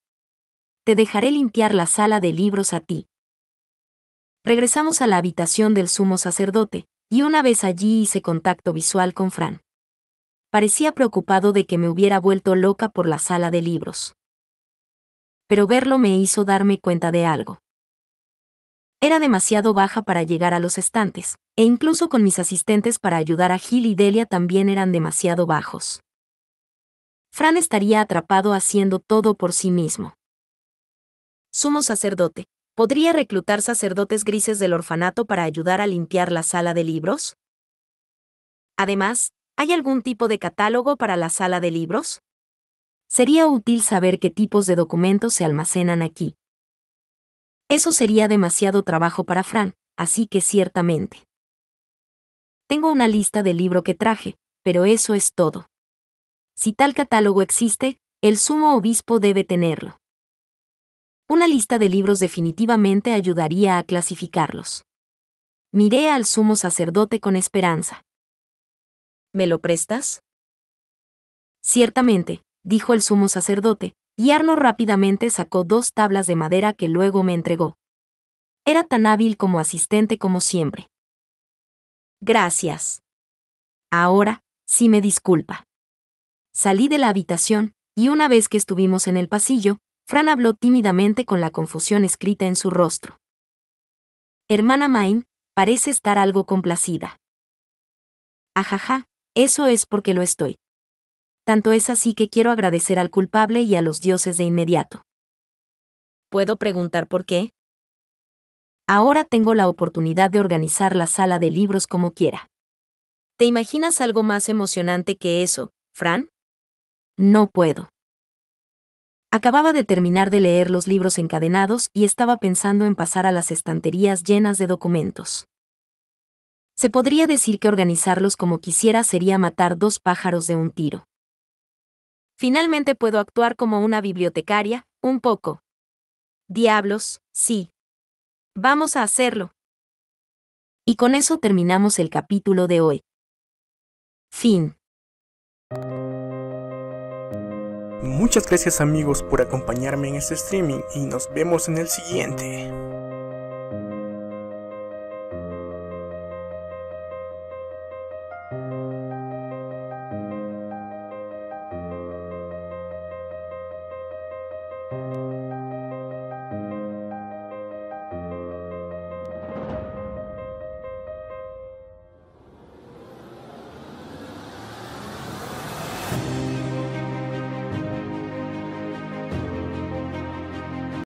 Te dejaré limpiar la sala de libros a ti. Regresamos a la habitación del sumo sacerdote, y una vez allí hice contacto visual con Fran. Parecía preocupado de que me hubiera vuelto loca por la sala de libros. Pero verlo me hizo darme cuenta de algo. Era demasiado baja para llegar a los estantes, e incluso con mis asistentes para ayudar a Gil y Delia también eran demasiado bajos. Fran estaría atrapado haciendo todo por sí mismo. Sumo sacerdote, ¿podría reclutar sacerdotes grises del orfanato para ayudar a limpiar la sala de libros? Además, ¿hay algún tipo de catálogo para la sala de libros? Sería útil saber qué tipos de documentos se almacenan aquí. Eso sería demasiado trabajo para Fran, así que ciertamente. Tengo una lista del libro que traje, pero eso es todo. Si tal catálogo existe, el sumo obispo debe tenerlo. Una lista de libros definitivamente ayudaría a clasificarlos. Miré al sumo sacerdote con esperanza. ¿Me lo prestas? Ciertamente, dijo el sumo sacerdote, y Arno rápidamente sacó 2 tablas de madera que luego me entregó. Era tan hábil como asistente como siempre. Gracias. Ahora, sí me disculpa. Salí de la habitación, y una vez que estuvimos en el pasillo, Fran habló tímidamente con la confusión escrita en su rostro. Hermana Main, parece estar algo complacida. Ajaja, eso es porque lo estoy. Tanto es así que quiero agradecer al culpable y a los dioses de inmediato. ¿Puedo preguntar por qué? Ahora tengo la oportunidad de organizar la sala de libros como quiera. ¿Te imaginas algo más emocionante que eso, Fran? No puedo. Acababa de terminar de leer los libros encadenados y estaba pensando en pasar a las estanterías llenas de documentos. Se podría decir que organizarlos como quisiera sería matar 2 pájaros de un tiro. Finalmente puedo actuar como una bibliotecaria, un poco. Diablos, sí. Vamos a hacerlo. Y con eso terminamos el capítulo de hoy. Fin. Muchas gracias amigos por acompañarme en este streaming y nos vemos en el siguiente.